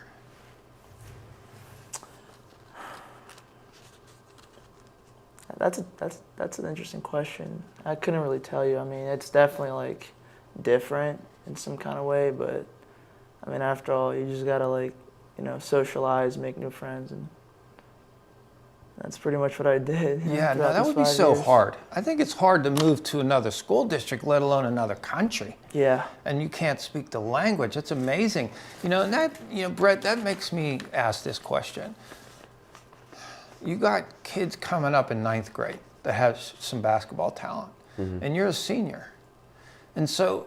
That's an interesting question. I couldn't really tell you. I mean, it's definitely like different in some kind of way, but I mean, after all, you just gotta like, you know, socialize, make new friends, and that's pretty much what I did. You know,
Yeah, no,
throughout
that
these
would be
5
so
years.
hard. I think it's hard to move to another school district, let alone another country.
Yeah.
And you can't speak the language. That's amazing. You know, and that, you know, Brett, that makes me ask this question. You got kids coming up in 9th grade that have some basketball talent, and you're a senior. And so,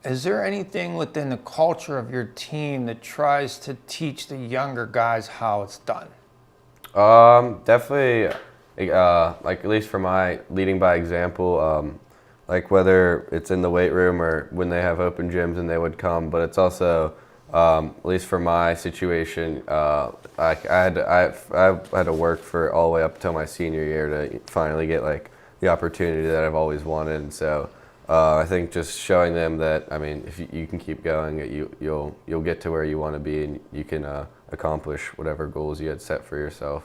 is there anything within the culture of your team that tries to teach the younger guys how it's done?
Definitely, like at least for my leading by example, like whether it's in the weight room or when they have open gyms and they would come, but it's also, at least for my situation, I had to work for all the way up until my senior year to finally get like the opportunity that I've always wanted. And so I think just showing them that, I mean, if you can keep going, you'll get to where you want to be, and you can accomplish whatever goals you had set for yourself.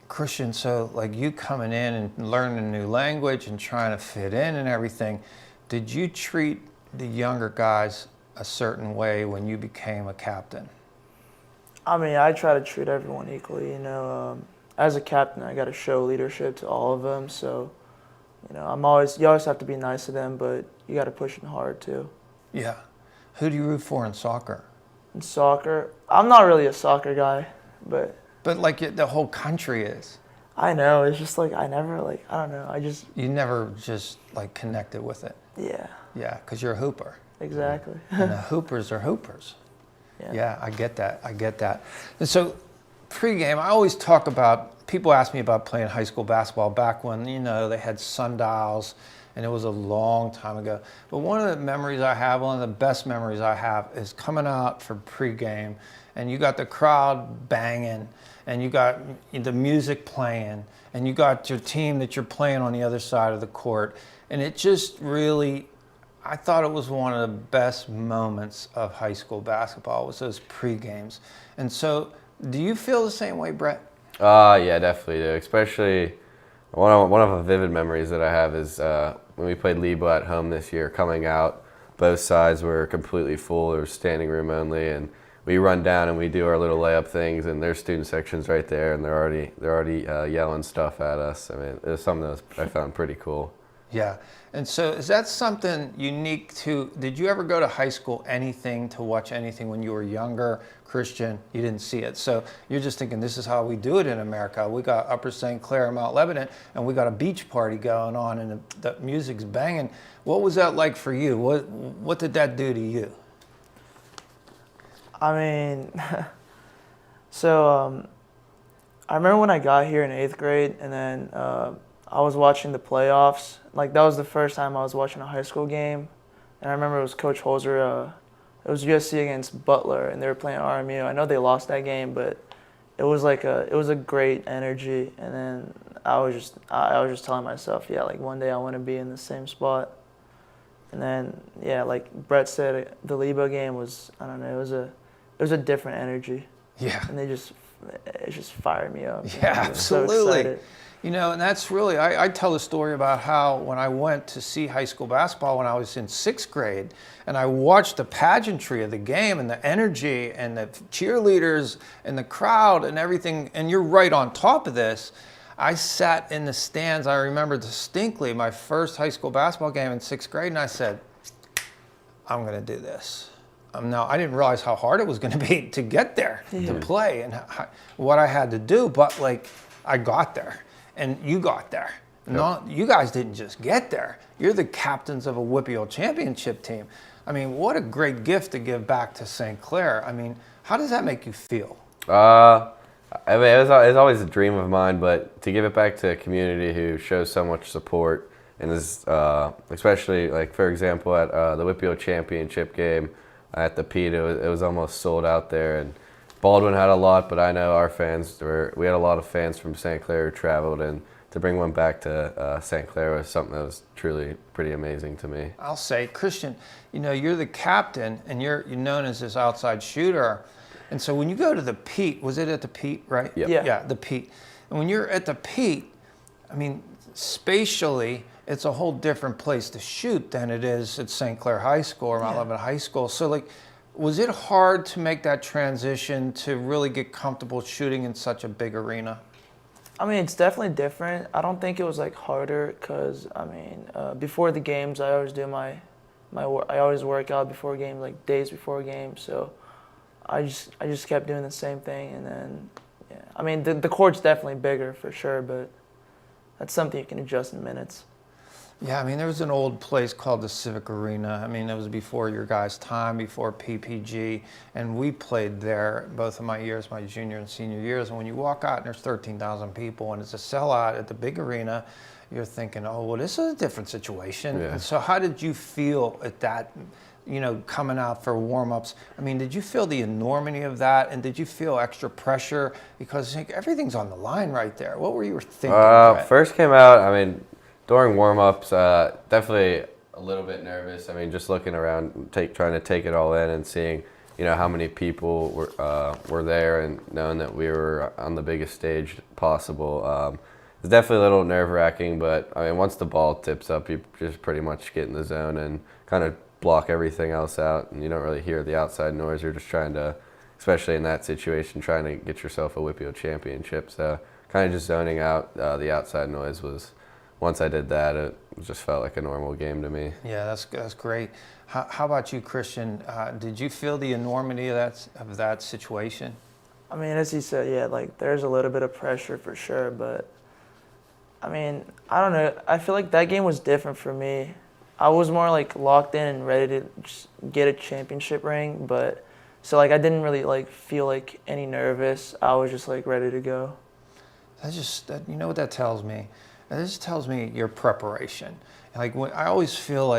Christian, so like you coming in and learning a new language and trying to fit in and everything, did you treat the younger guys a certain way when you became a captain?
I mean, I try to treat everyone equally. You know, as a captain, I got to show leadership to all of them. So, you know, you always have to be nice to them, but you got to push them hard too.
Yeah. Who do you root for in soccer?
In soccer, I'm not really a soccer guy, but
like the whole country is.
I know, it's just like I don't know,
You never just like connected with it.
yeah,
Yeah, because you're a hooper.
exactly.
And the hoopers are hoopers.
Yeah.
Yeah, I get that. And so pregame, I always talk about, people ask me about playing high school basketball back when, you know, they had sundials, and it was a long time ago. But one of the memories I have, one of the best memories I have, is coming out for pregame, and you got the crowd banging, and you got the music playing, and you got your team that you're playing on the other side of the court. And it just really, I thought it was one of the best moments of high school basketball, was those pre-games. And so, do you feel the same way, Brett?
Yeah, definitely do. Especially one of the vivid memories that I have is when we played Lebo at home this year. Coming out, both sides were completely full. There was standing room only, and we run down and we do our little layup things, and there's student sections right there, and they're already yelling stuff at us. I mean, it was something that I found pretty cool.
Yeah. And so is that something unique to, did you ever go to high school to watch anything when you were younger, Christian? You didn't see it. So you're just thinking, this is how we do it in America. We got Upper St. Clair and Mount Lebanon, and we got a beach party going on, and the music's banging. What was that like for you? What did that do to you?
I mean, so I remember when I got here in 8th grade, and then I was watching the playoffs. Like, that was the first time I was watching a high school game. And I remember it was Coach Holzer. It was USC against Butler, and they were playing RMU. I know they lost that game, but it was a great energy. And then I was just telling myself, yeah, like one day I want to be in the same spot. And then, yeah, like Brett said, the Lebo game was, I don't know, it was a different energy.
Yeah.
And it just fired me up.
Yeah, absolutely.
So excited.
And that's really, I tell the story about how when I went to see high school basketball when I was in 6th grade, and I watched the pageantry of the game and the energy and the cheerleaders and the crowd and everything, and you're right on top of this. I sat in the stands, I remember distinctly my first high school basketball game in 6th grade, and I said, I'm going to do this. Now, I didn't realize how hard it was going to be to get there, to play, and what I had to do, but I got there. And you got there. Yep. You guys didn't just get there. You're the captains of a WPIAL championship team. I mean, what a great gift to give back to St. Clair. I mean, how does that make you feel?
I mean, it was always a dream of mine, but to give it back to a community who shows so much support and is, especially like for example at the WPIAL championship game at the Pete, it was almost sold out there, and Baldwin had a lot, but I know our fans we had a lot of fans from St. Clair who traveled, and to bring one back to St. Clair was something that was truly pretty amazing to me.
I'll say, Christian, you're the captain, and you're known as this outside shooter. And so when you go to the Pete, was it at the Pete, right?
Yep.
Yeah, the Pete. And when you're at the Pete, I mean, spatially, it's a whole different place to shoot than it is at St. Clair High School or Mount Lebanon High School. So was it hard to make that transition to really get comfortable shooting in such a big arena?
I mean, it's definitely different. I don't think it was harder because before the games, I always do my work. I always work out before games, days before games. So I just kept doing the same thing, and then I mean, the court's definitely bigger for sure, but that's something you can adjust in minutes.
Yeah, I mean, there was an old place called the Civic Arena. I mean, it was before your guys' time, before PPG, and we played there both of my years, my junior and senior years. And when you walk out and there's 13,000 people and it's a sellout at the big arena, you're thinking, oh, well, this is a different situation.
Yeah.
And so how did you feel at that, coming out for warm-ups? I mean, did you feel the enormity of that, and did you feel extra pressure? Because everything's on the line right there. What were you thinking, Brett?
First came out, I mean, during warm-ups, definitely a little bit nervous. I mean, just looking around, trying to take it all in and seeing, how many people were there, and knowing that we were on the biggest stage possible. It's definitely a little nerve-wracking, but I mean, once the ball tips up, you just pretty much get in the zone and kind of block everything else out, and you don't really hear the outside noise. You're just trying to, especially in that situation, trying to get yourself a WPIAL championship. So kind of just zoning out the outside noise was. Once I did that, it just felt like a normal game to me.
Yeah, that's great. How about you, Christian? Did you feel the enormity of that situation?
I mean, as he said, yeah, there's a little bit of pressure for sure, but I mean, I don't know. I feel like that game was different for me. I was more locked in and ready to just get a championship ring, but so I didn't really feel any nervous. I was just ready to go.
You know what that tells me? This tells me your preparation. I always feel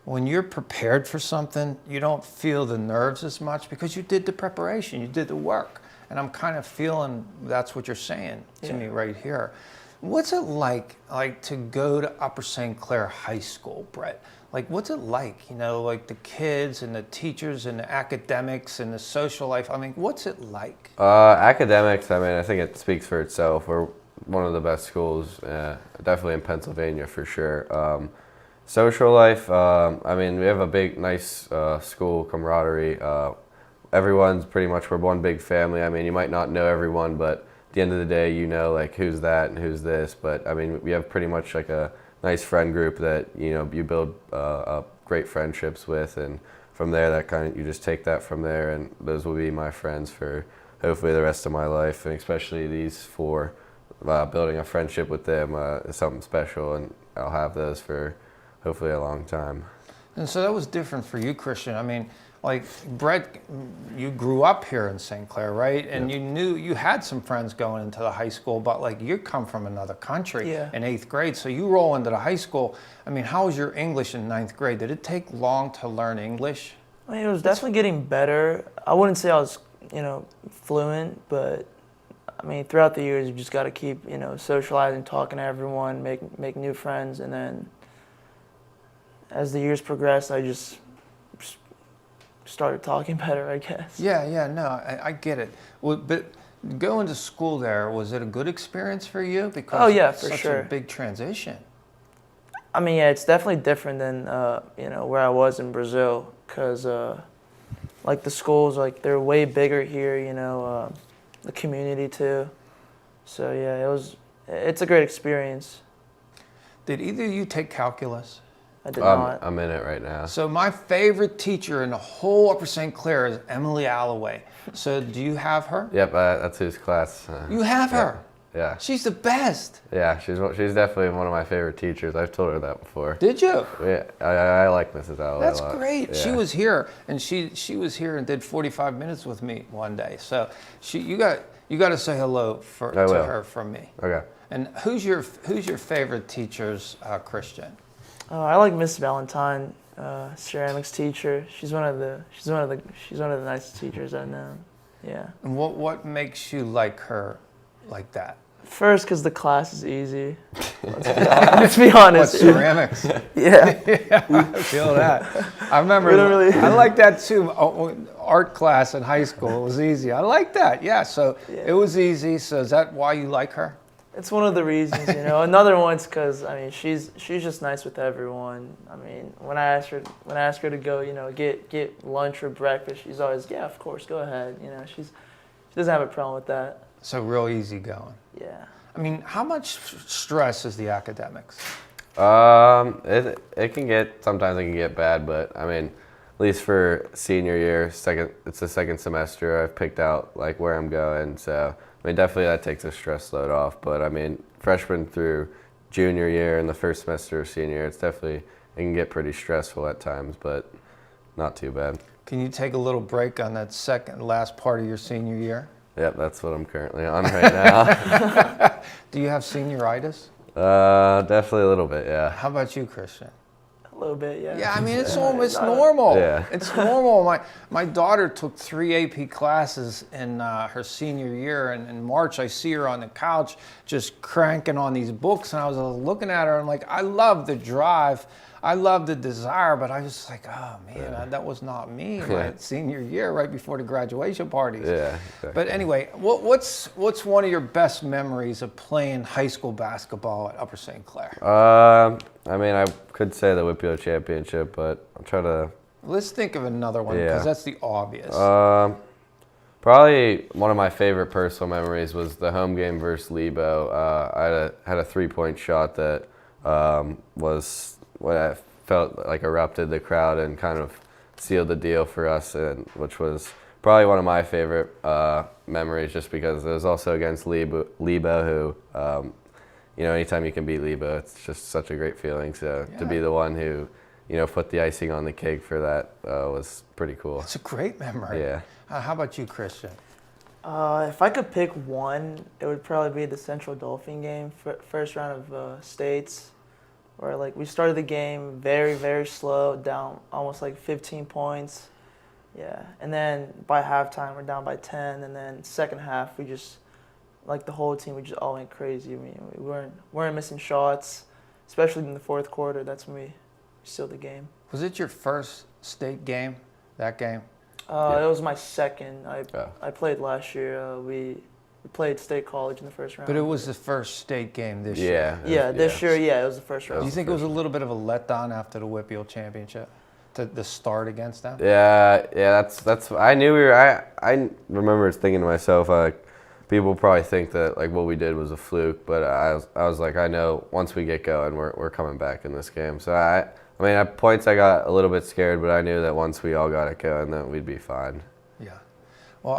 when you're prepared for something, you don't feel the nerves as much because you did the preparation, you did the work. And I'm kind of feeling that's what you're saying to me right here. What's it like to go to Upper St. Clair High School, Brett? What's it like, the kids and the teachers and the academics and the social life? I mean, what's it like?
Academics, I mean, I think it speaks for itself. We're one of the best schools, definitely in Pennsylvania for sure. Social life, I mean, we have a big, nice school camaraderie. Everyone's pretty much, we're one big family. I mean, you might not know everyone, but at the end of the day, who's that and who's this. But I mean, we have pretty much a nice friend group that, you build great friendships with. And from there, you just take that from there. And those will be my friends for hopefully the rest of my life. And especially these four. Building a friendship with them is something special, and I'll have those for hopefully a long time.
And so that was different for you, Christian. I mean, Brett, you grew up here in St. Clair, right? And you knew you had some friends going into the high school, but you come from another country in 8th grade, so you roll into the high school. I mean, how was your English in 9th grade? Did it take long to learn English?
I mean, it was definitely getting better. I wouldn't say I was, fluent, but I mean, throughout the years, you just got to keep, socializing, talking to everyone, make new friends, and then as the years progressed, I just started talking better, I guess.
Yeah, no, I get it. Well, but Going to school there, was it a good experience for you? Because
Oh, yeah,
it's
for
such
sure.
a big transition.
I mean, yeah, it's definitely different than where I was in Brazil, because like the schools, like they're way bigger here. The community too. So yeah, it's a great experience.
Did either of you take calculus?
I did not.
I'm in it right now.
So my favorite teacher in the whole Upper St. Clair is Emily Alloway. So do you have her?
Yep, that's whose class.
You have her.
Yeah.
She's the best.
Yeah, she's definitely one of my favorite teachers. I've told her that before.
Did you?
Yeah, I like Mrs. Alloway
That's
a lot.
great.
Yeah.
She was here, and she was here and did 45 minutes with me one day. So you got to say hello to
will.
her from me.
Okay.
And who's your favorite teachers, Christian?
I like Miss Valentine, ceramics teacher. She's one of the nicest teachers I've known. Yeah.
And what makes you like her like that?
First, because the class is easy. Let's be honest.
What, ceramics?
Yeah.
Yeah, I feel that. I remember.
We don't really-
I like that too. Art class in high school, it was easy. I like that. Yeah. So it was easy. So is that why you like her?
It's one of the reasons, Another one's because she's just nice with everyone. I mean, when I ask her to go, get lunch or breakfast, she's always, yeah, of course, go ahead. She doesn't have a problem with that.
So real easy going.
Yeah.
I mean, how much stress is the academics?
It can get, sometimes it can get bad, but I mean, at least for senior year, it's the second semester, I've picked out like where I'm going, so I mean, definitely that takes a stress load off, but I mean, freshman through junior year and the first semester of senior year, it can get pretty stressful at times, but not too bad.
Can you take a little break on that last part of your senior year?
Yep, that's what I'm currently on right now.
Do you have senioritis?
Definitely a little bit, yeah.
How about you, Christian?
A little bit, yeah.
Yeah, I mean, it's almost normal.
Yeah.
It's normal. My daughter took 3 AP classes in her senior year, and in March I see her on the couch just cranking on these books, and I was looking at her and like, I love the drive, I love the desire, but I was just like, oh man, that was not me my senior year, right before the graduation parties.
Yeah. Exactly.
But anyway, what's one of your best memories of playing high school basketball at Upper St. Clair?
I mean, I could say the WPO championship, but I'll try to.
Let's think of another one, because that's the obvious.
Probably one of my favorite personal memories was the home game versus Lebo. I had a 3-point shot that was what I felt like erupted the crowd and kind of sealed the deal for us, and which was probably one of my favorite memories, just because it was also against Lebo, who, anytime you can beat Lebo, it's just such a great feeling. So to be the one who, put the icing on the cake for that was pretty cool.
It's a great memory.
Yeah.
How about you, Christian?
If I could pick one, it would probably be the Central Dolphin game, first round of states, where like we started the game very, very slow, down almost like 15 points. Yeah, and then by halftime we're down by 10, and then second half we just, like the whole team, we just all went crazy. I mean, we weren't missing shots, especially in the fourth quarter. That's when we sealed the game.
Was it your first state game, that game?
It was my second. I played last year. We played State College in the first round.
But it was the first state game this year.
Yeah, this year, it was the first round.
Do you think it was a little bit of a letdown after the Whitfield championship, the start against them?
Yeah. That's. I knew we were. I remember thinking to myself, like, people probably think that like what we did was a fluke, but I was like, I know once we get going, we're coming back in this game. So I mean, at points I got a little bit scared, but I knew that once we all got it going, then we'd be fine.
Yeah. Well,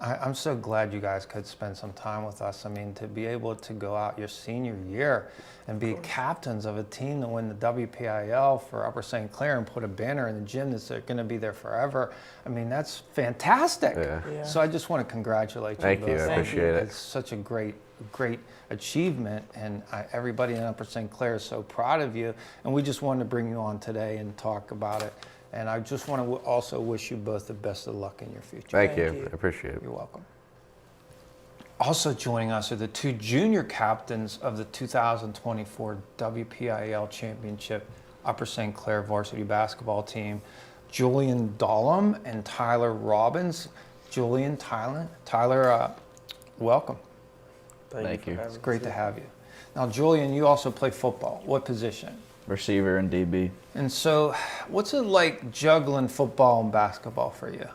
I'm so glad you guys could spend some time with us. I mean, to be able to go out your senior year and be captains of a team to win the WPIL for Upper St. Clair and put a banner in the gym that's going to be there forever. I mean, that's fantastic.
Yeah.
So I just want to congratulate you.
Thank you.
both.
I appreciate it.
It's such a great achievement, and everybody in Upper St. Clair is so proud of you. And we just wanted to bring you on today and talk about it. And I just want to also wish you both the best of luck in your future.
Thank you. I appreciate it.
You're welcome. Also joining us are the two junior captains of the 2024 WPIL Championship Upper St. Clair varsity basketball team, Julian Dahlem and Tyler Robbins. Tyler, welcome.
Thank you.
It's great to have you. Now, Julian, you also play football. What position?
Receiver and DB.
And so, what's it like juggling football and basketball for you?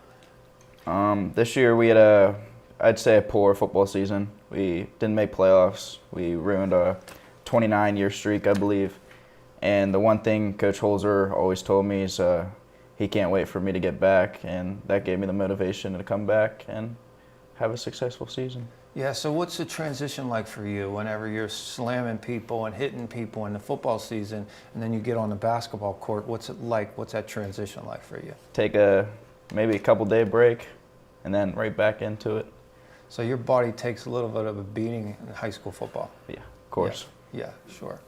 This year we had I'd say a poor football season. We didn't make playoffs. We ruined a 29-year streak, I believe. And the one thing Coach Holzer always told me is he can't wait for me to get back, and that gave me the motivation to come back and have a successful season.
Yeah, so what's the transition like for you whenever you're slamming people and hitting people in the football season, and then you get on the basketball court? What's it like? What's that transition like for you?
Take maybe a couple-day break, and then right back into it.
So your body takes a little bit of a beating in high school football.
Yeah, of course.
Yeah, sure.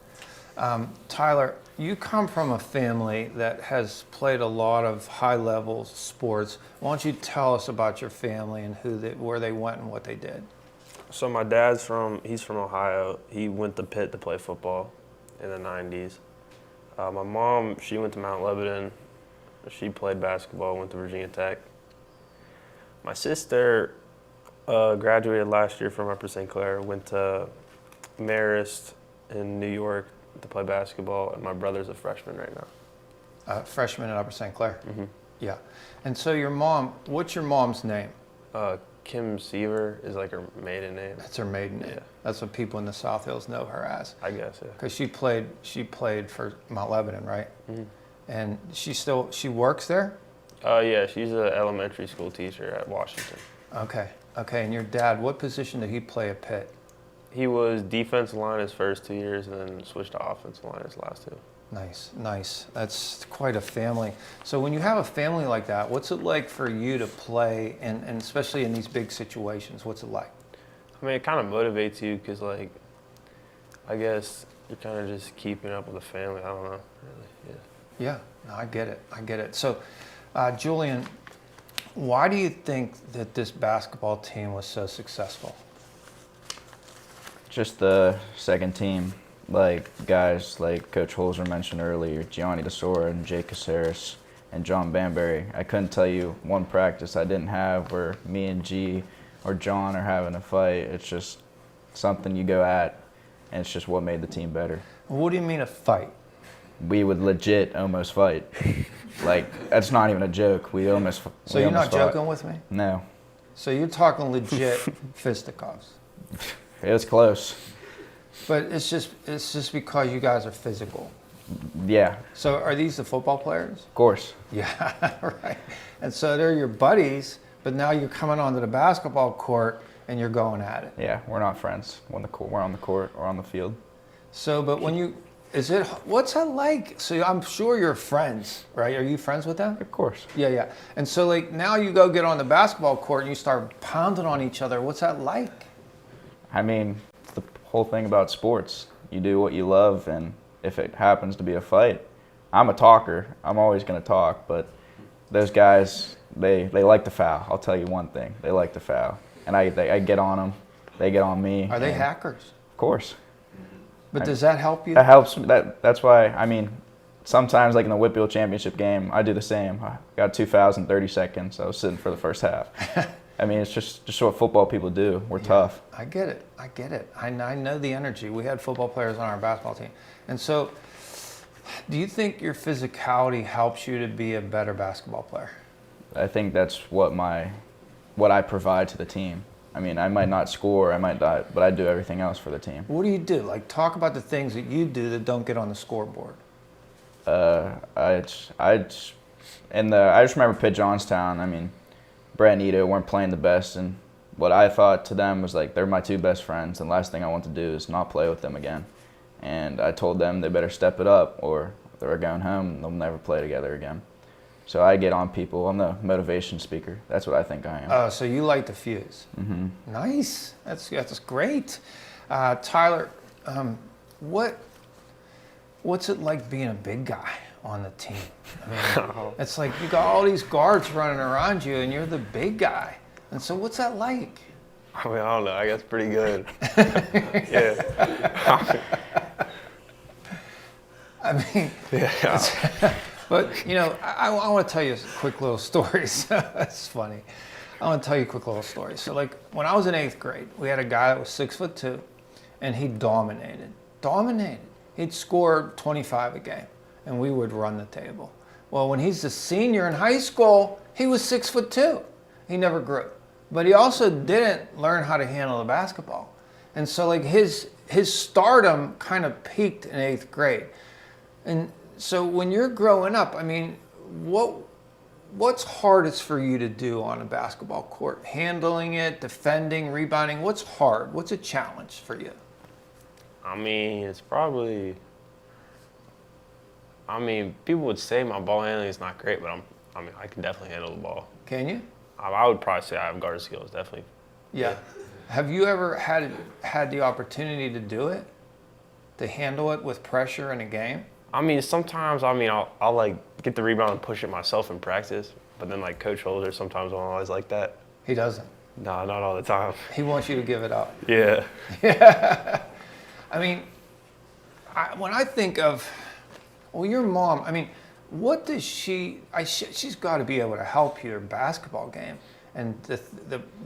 Tyler, you come from a family that has played a lot of high-level sports. Why don't you tell us about your family and where they went and what they did?
So my he's from Ohio. He went to Pitt to play football in the 90s. My mom, she went to Mount Lebanon. She played basketball, went to Virginia Tech. My sister graduated last year from Upper St. Clair, went to Marist in New York to play basketball, and my brother's a freshman right now.
Freshman at Upper St. Clair?
Mm-hmm.
Yeah. And so your mom, what's your mom's name?
Kim Seaver is like her maiden name.
That's her maiden name.
Yeah.
That's what people in the South Hills know her as.
I guess, yeah.
Because she played for Mount Lebanon, right?
Mm-hmm.
And she works there?
Yeah, she's an elementary school teacher at Washington.
Okay. And your dad, what position did he play at Pitt?
He was defensive line his first 2 years and then switched to offensive line his last two.
Nice. That's quite a family. So when you have a family like that, what's it like for you to play, and especially in these big situations, what's it like?
I mean, it kind of motivates you because, like, I guess you're kind of just keeping up with the family. I don't know, really.
Yeah, no, I get it. So, Julian, why do you think that this basketball team was so successful?
Just the second team, like guys like Coach Holzer mentioned earlier, Gianni DeSora and Jake Caceres and John Banbury. I couldn't tell you one practice I didn't have where me and G or John are having a fight. It's just something you go at, and it's just what made the team better.
What do you mean a fight?
We would legit almost fight. Like, that's not even a joke. We almost.
So you're not joking with me?
No.
So you're talking legit fisticuffs.
It was close.
But it's just because you guys are physical.
Yeah,
So are these the football players?
of course.
Yeah, right. And so they're your buddies, but now you're coming onto the basketball court and you're going at it.
Yeah, we're not friends. We're on the court or on the field.
So, but what's that like? So I'm sure you're friends, right? Are you friends with them?
Of course.
Yeah. And so like now you go get on the basketball court and you start pounding on each other. What's that like?
I mean, it's the whole thing about sports. You do what you love, and if it happens to be a fight, I'm a talker. I'm always going to talk, but those guys, they like to foul. I'll tell you one thing. They like to foul. And I get on them. They get on me.
Are they hackers?
Of course.
But does that help you?
That helps. That's why, I mean, sometimes like in the Whitfield Championship game, I do the same. I got 2 fouls in 30 seconds. I was sitting for the first half. I mean, it's just what football people do. We're tough.
I get it. I know the energy. We had football players on our basketball team. And so, do you think your physicality helps you to be a better basketball player?
I think that's what I provide to the team. I mean, I might not score, I might not, but I do everything else for the team.
What do you do? Like, talk about the things that you do that don't get on the scoreboard.
I just remember Pitt Johnstown. I mean, Brett and Ito weren't playing the best, and what I thought to them was like, they're my two best friends, and the last thing I want to do is not play with them again. And I told them they better step it up, or they're going home and they'll never play together again. So I get on people. I'm the motivation speaker. That's what I think I am.
Oh, so you light the fuse.
Mm-hmm.
Nice. That's great. Tyler, what's it like being a big guy on the team? I mean, it's like you got all these guards running around you, and you're the big guy. And so, what's that like?
I mean, I don't know. I guess pretty good. Yeah.
I mean,
Yeah.
but you know, I want to tell you a quick little story. So it's funny. I want to tell you a quick little story. So, like, when I was in 8th grade, we had a guy that was 6'2", and he dominated. He'd score 25 a game, and we would run the table. Well, when he's a senior in high school, he was 6'2". He never grew, but he also didn't learn how to handle the basketball, and so like his stardom kind of peaked in 8th grade. And so when you're growing up, I mean, what's hardest for you to do on a basketball court? Handling it, defending, rebounding. What's hard? What's a challenge for you?
I mean, it's probably. I mean, people would say my ball handling is not great, but I can definitely handle the ball.
Can you?
I would probably say I have guard skills, definitely.
Yeah. Have you ever had the opportunity to do it? To handle it with pressure in a game?
I mean, sometimes, I'll like get the rebound and push it myself in practice, but then like Coach Holder sometimes won't always like that.
He doesn't.
No, not all the time.
He wants you to give it up.
Yeah.
Yeah. I mean, when I think of, well, your mom, I mean, what does she's got to be able to help your basketball game. And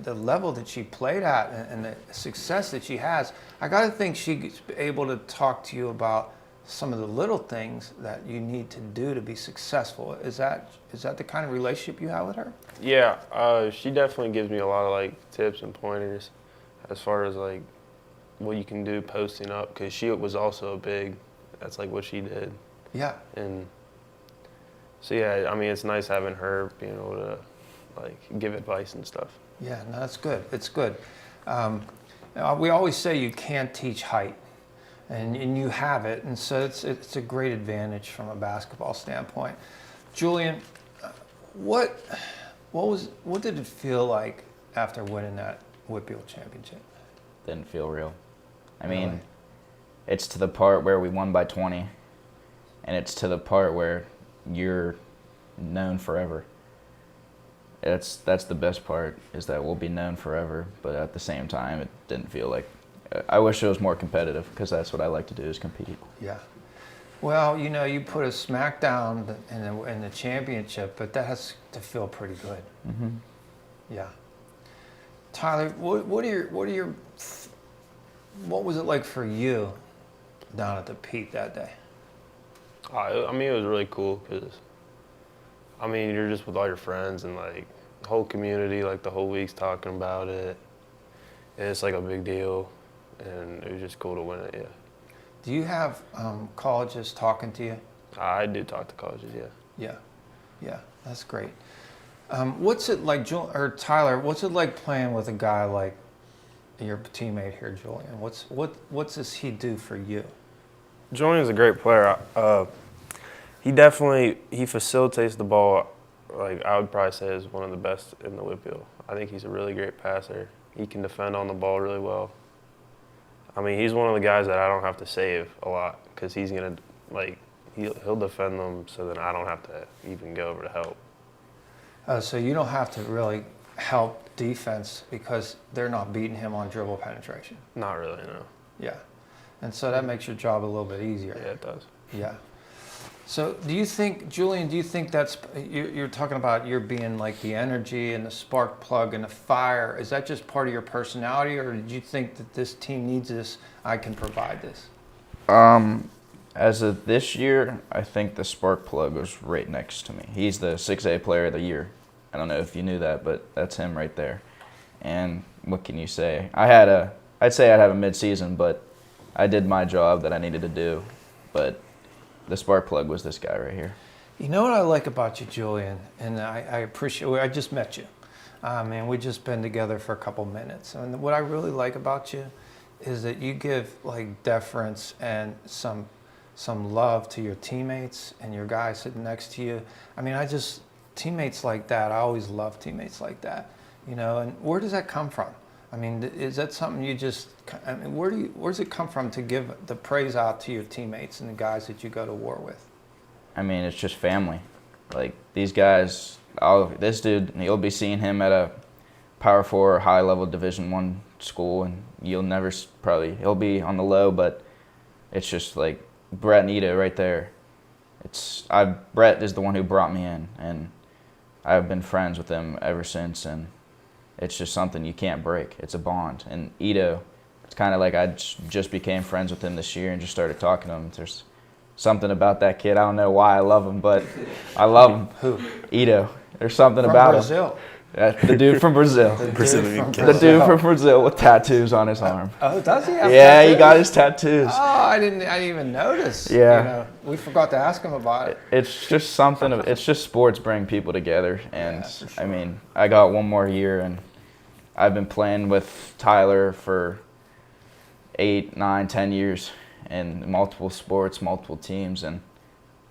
the level that she played at and the success that she has, I got to think she's able to talk to you about some of the little things that you need to do to be successful. Is that the kind of relationship you have with her?
Yeah, she definitely gives me a lot of like tips and pointers as far as like what you can do posting up, because she was also that's like what she did.
Yeah.
And so yeah, I mean, it's nice having her being able to like give advice and stuff.
Yeah, no, that's good. It's good. We always say you can't teach height, and you have it, and so it's a great advantage from a basketball standpoint. Julian, what did it feel like after winning that Whitfield championship?
Didn't feel real. I
Really?
mean, it's to the part where we won by 20, and it's to the part where you're known forever. That's the best part, is that we'll be known forever, but at the same time, it didn't feel like. I wish it was more competitive, because that's what I like to do, is compete.
Yeah. Well, you put a smackdown in the championship, but that has to feel pretty good.
Mm-hmm.
Yeah. Tyler, what was it like for you down at the Pete that day?
I mean, it was really cool because, I mean, you're just with all your friends and like the whole community, like the whole week's talking about it. And it's like a big deal, and it was just cool to win it, yeah.
Do you have colleges talking to you?
I do talk to colleges, yeah.
Yeah, that's great. What's it like, Tyler? What's it like playing with a guy like your teammate here, Julian? What does he do for you?
Julian's a great player. He facilitates the ball. Like I would probably say is one of the best in the Whitfield. I think he's a really great passer. He can defend on the ball really well. I mean, he's one of the guys that I don't have to save a lot, because he's gonna he'll defend them, so then I don't have to even go over to help.
So you don't have to really help defense because they're not beating him on dribble penetration.
Not really, no.
Yeah, and so that makes your job a little bit easier.
Yeah, it does.
Yeah. So do you think, Julian, that's, you're talking about you're being like the energy and the spark plug and the fire. Is that just part of your personality, or did you think that this team needs this, I can provide this?
As of this year, I think the spark plug was right next to me. He's the 6A player of the year. I don't know if you knew that, but that's him right there. And what can you say? I'd say I'd have a mid-season, but I did my job that I needed to do. But the spark plug was this guy right here.
You know what I like about you, Julian, and I appreciate, I just met you. And we've just been together for a couple minutes. And what I really like about you is that you give like deference and some love to your teammates and your guys sitting next to you. I mean, teammates like that, I always love teammates like that, and where does that come from? I mean, is that something where does it come from to give the praise out to your teammates and the guys that you go to war with?
I mean, it's just family. Like, these guys, this dude, you'll be seeing him at a Power 4 high-level Division I school, and you'll never he'll be on the low, but it's just like Brett and Ida right there. Brett is the one who brought me in, and I've been friends with him ever since, and it's just something you can't break. It's a bond. And Ito, it's kind of like I just became friends with him this year and just started talking to him. There's something about that kid. I don't know why I love him, but I love him.
Who?
Ito. There's something
From
about
Brazil.
him. The dude from Brazil.
Brazilian kid.
The dude from Brazil with tattoos on his arm.
Oh, does he have
Yeah, he
tattoos?
got his tattoos.
Oh, I didn't even notice.
Yeah.
You know, we forgot to ask him about it.
It's just something of, it's just sports bring people together. And
Yeah, for sure.
I mean, I got one more year and I've been playing with Tyler for 8, 9, 10 years in multiple sports, multiple teams, and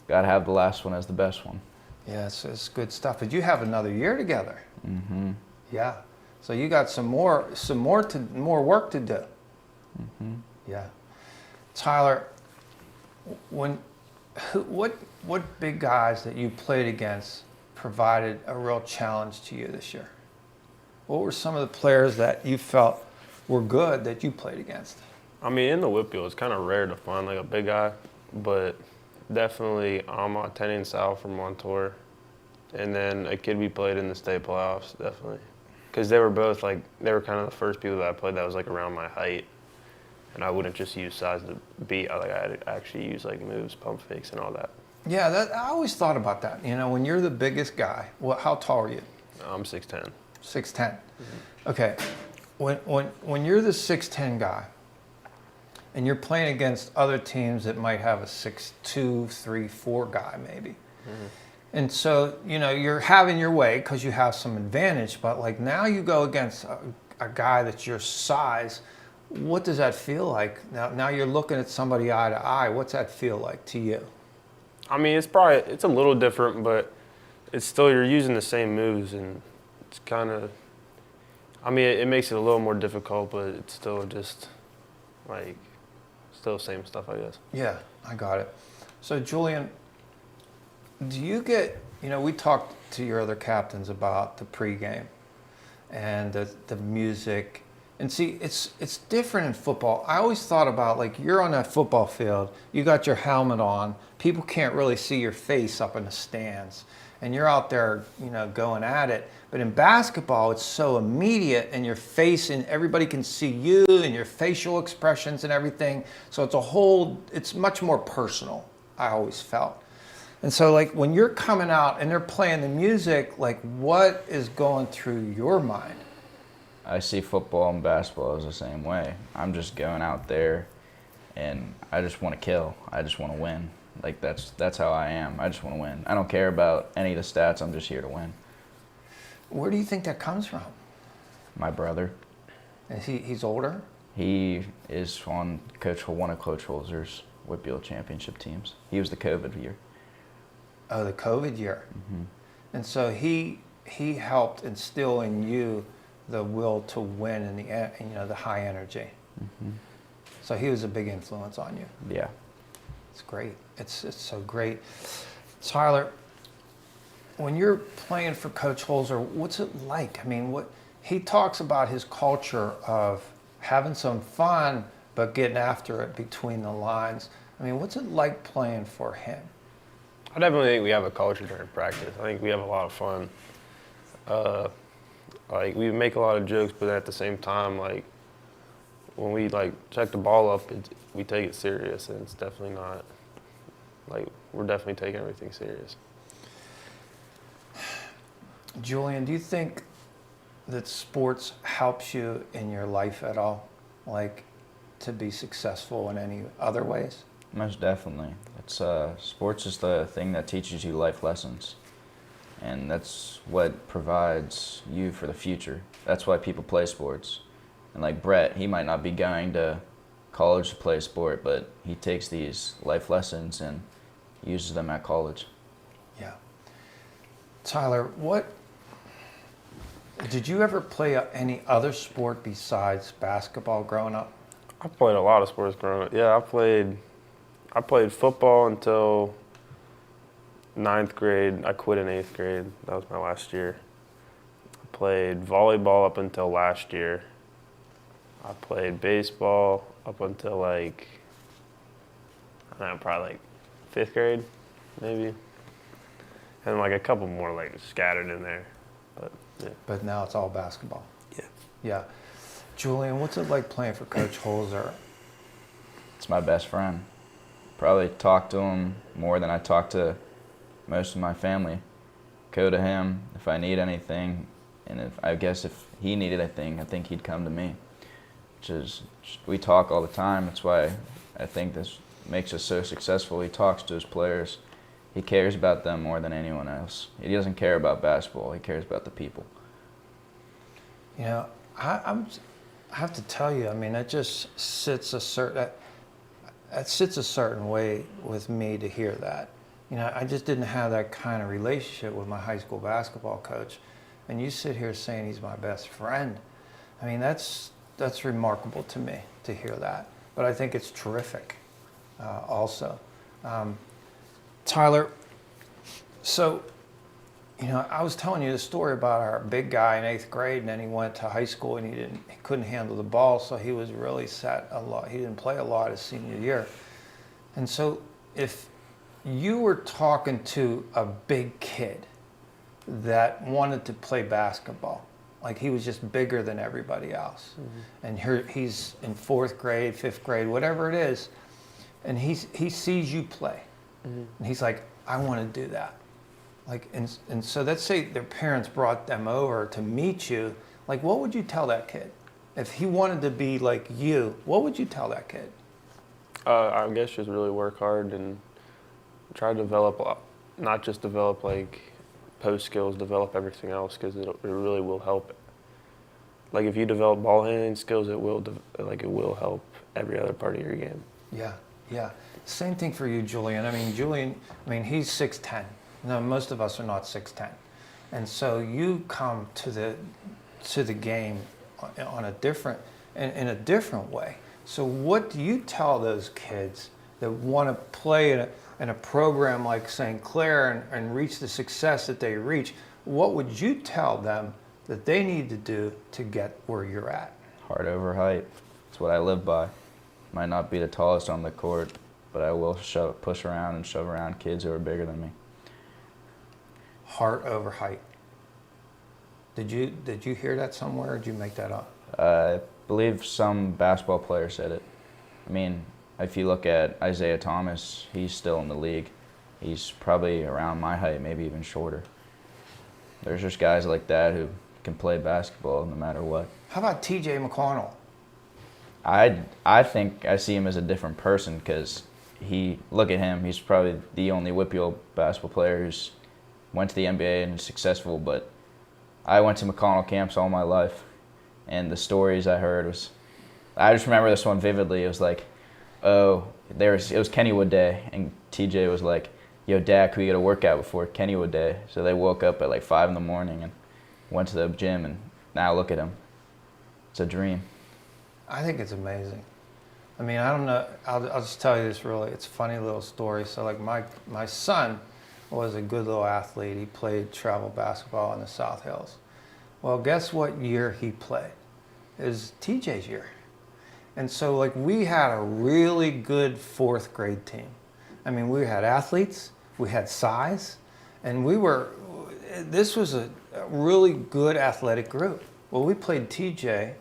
got to have the last one as the best one.
Yeah, it's good stuff. But you have another year together. Mm-hmm. Yeah. So you got some more work to do. Mm-hmm. Yeah. Tyler, what big guys that you played against provided a real challenge to you this year? What were some of the players that you felt were good that you played against?
I mean, in the Whitfield, it's kind of rare to find like a big guy, but definitely Tenny and Sal from Montour, and then a kid we played in the state playoffs, definitely, because they were both they were kind of the first people that I played that was like around my height, and I wouldn't just use size to beat. I had to actually use like moves, pump fakes, and all that.
Yeah, I always thought about that. You know, when you're the biggest guy, how tall are you?
I'm 6'10".
6'10". Mm-hmm. Okay, when you're the 6'10" guy, and you're playing against other teams that might have a 6'2", 3', 4 guy maybe. Mm-hmm. And so, you know, you're having your way because you have some advantage, but like now you go against a guy that's your size. What does that feel like? Now you're looking at somebody eye to eye. What's that feel like to you?
I mean, it's a little different, but it's still, you're using the same moves, and it's kind of, I mean, it makes it a little more difficult, but it's still just like, still same stuff, I guess.
Yeah, I got it. So Julian, do you get, you know, we talked to your other captains about the pregame and the music, and see, it's different in football. I always thought about, like, you're on that football field, you got your helmet on, people can't really see your face up in the stands, and you're out there, you know, going at it. But in basketball, it's so immediate, and your face, and everybody can see you and your facial expressions and everything. So it's much more personal, I always felt. And so, like, when you're coming out and they're playing the music, like, what is going through your mind?
I see football and basketball as the same way. I'm just going out there, and I just want to kill. I just want to win. Like, that's how I am. I just want to win. I don't care about any of the stats. I'm just here to win.
Where do you think that comes from?
My brother.
Is he's older?
He is on one of Coach Holzer's Whitfield championship teams. He was the COVID year.
Oh, the COVID year. Mm-hmm. And so he helped instill in you the will to win and the high energy. Mm-hmm. So he was a big influence on you.
Yeah.
It's great. It's so great. Tyler, when you're playing for Coach Holzer, what's it like? I mean, he talks about his culture of having some fun, but getting after it between the lines. I mean, what's it like playing for him?
I definitely think we have a culture during practice. I think we have a lot of fun. Like, we make a lot of jokes, but at the same time, like, when we check the ball up, we take it serious, and it's definitely not we're definitely taking everything serious.
Julian, do you think that sports helps you in your life at all, like to be successful in any other ways?
Most definitely. It's sports is the thing that teaches you life lessons, and that's what provides you for the future. That's why people play sports. And like Brett, he might not be going to college to play a sport, but he takes these life lessons and uses them at college.
Yeah. Tyler, did you ever play any other sport besides basketball growing up?
I played a lot of sports growing up. Yeah, I played football until 9th grade. I quit in 8th grade. That was my last year. I played volleyball up until last year. I played baseball up until I don't know, probably 5th grade, maybe. And a couple more scattered in there. But yeah.
But now it's all basketball. Yeah. Julian, what's it like playing for Coach Holzer?
It's my best friend. Probably talk to him more than I talk to most of my family. Go to him if I need anything, and if he needed anything, I think he'd come to me. We talk all the time. That's why I think this makes us so successful. He talks to his players. He cares about them more than anyone else. He doesn't care about basketball. He cares about the people.
You know, I have to tell you, I mean, that just sits a certain way with me to hear that. You know, I just didn't have that kind of relationship with my high school basketball coach, and you sit here saying he's my best friend. I mean, that's remarkable to me to hear that. But I think it's terrific, also. Tyler, so, you know, I was telling you the story about our big guy in 8th grade, and then he went to high school and he couldn't handle the ball, so he was really sat a lot. He didn't play a lot his senior year. And so if you were talking to a big kid that wanted to play basketball, like he was just bigger than everybody else, and here he's in 4th grade, 5th grade, whatever it is, and he sees you play, and he's like, I want to do that. Like, and so let's say their parents brought them over to meet you. Like, what would you tell that kid? If he wanted to be like you, what would you tell that kid?
I guess just really work hard and try to develop, not just develop like post skills, develop everything else, because it really will help. Like if you develop ball handling skills, it will help every other part of your game.
Yeah, yeah. Same thing for you, Julian. I mean, he's 6'10". No, most of us are not 6'10", and so you come to the game on a different in a different way. So what do you tell those kids that want to play in a program like St. Clair and reach the success that they reach? What would you tell them that they need to do to get where you're at?
Heart over height. That's what I live by. Might not be the tallest on the court, but I will push around and shove around kids who are bigger than me.
Heart over height. Did you hear that somewhere, or did you make that up?
I believe some basketball player said it. I mean, if you look at Isaiah Thomas, he's still in the league. He's probably around my height, maybe even shorter. There's just guys like that who can play basketball no matter what.
How about T.J. McConnell?
I think I see him as a different person because look at him. He's probably the only WPIAL basketball player who's went to the NBA and is successful, but I went to McConnell camps all my life, and the stories I heard I just remember this one vividly. It was like, it was Kennywood Day, and TJ was like, yo, Dad, could we get a workout before Kennywood Day? So they woke up at like 5 in the morning and went to the gym, and now look at him. It's a dream.
I think it's amazing. I mean, I don't know. I'll just tell you this really. It's a funny little story. So like my son was a good little athlete. He played travel basketball in the South Hills. Well, guess what year he played? It was TJ's year. And so like we had a really good 4th grade team. I mean, we had athletes, we had size, and this was a really good athletic group. Well, we played TJ's